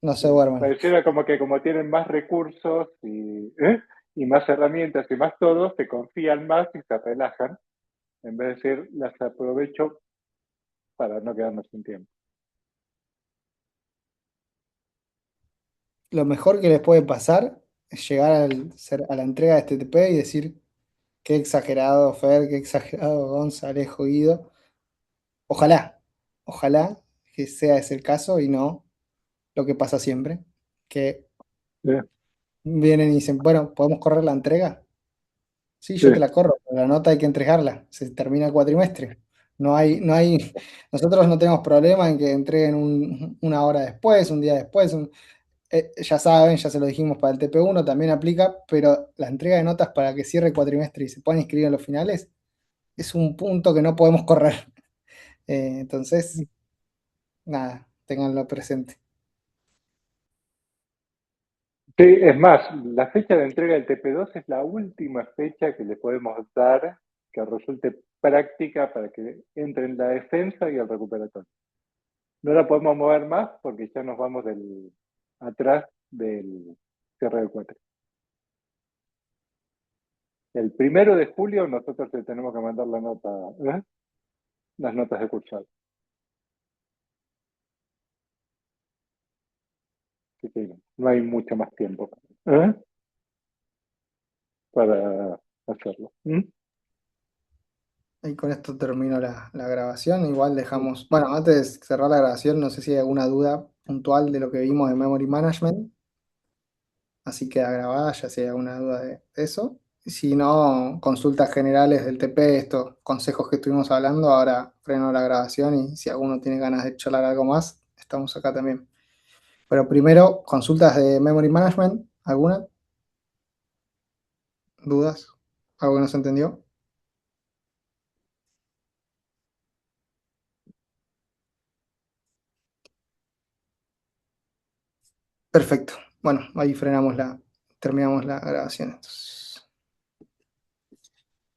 no se duerman. pareciera como que como tienen más recursos y más herramientas y más todo, se confían más y se relajan, en vez de decir, las aprovecho para no quedarnos sin tiempo. Lo mejor que les puede pasar es llegar a la entrega de este TP y decir, qué exagerado Fer, qué exagerado Gonzalo, Guido. Ojalá, ojalá que sea ese el caso y no lo que pasa siempre, que Sí, vienen y dicen, bueno, ¿podemos correr la entrega? Sí, sí. yo te la corro, pero la nota hay que entregarla, se termina el cuatrimestre. Nosotros no tenemos problema en que entreguen una hora después, un día después, ya saben, ya se lo dijimos para el TP1, también aplica, pero la entrega de notas para que cierre el cuatrimestre y se puedan inscribir en los finales es un punto que no podemos correr. Entonces, nada, ténganlo presente. Sí, es más, la fecha de entrega del TP2 es la última fecha que le podemos dar que resulte práctica para que entre en la defensa y el recuperatorio. No la podemos mover más porque ya nos vamos atrás del cierre del cuatro. El 1 de julio nosotros le tenemos que mandar las notas de cursado. Así que no hay mucho más tiempo ¿eh? para hacerlo. Y con esto termino la grabación. Igual dejamos, bueno, antes de cerrar la grabación, no sé si hay alguna duda puntual de lo que vimos de Memory Management. Así queda grabada, ya si hay alguna duda de eso. Si no, consultas generales del TP, estos consejos que estuvimos hablando, ahora freno la grabación y si alguno tiene ganas de charlar algo más, estamos acá también. Pero primero, consultas de Memory Management, ¿alguna? ¿Dudas? ¿Algo que no se entendió? Perfecto. Bueno, ahí terminamos la grabación. Entonces.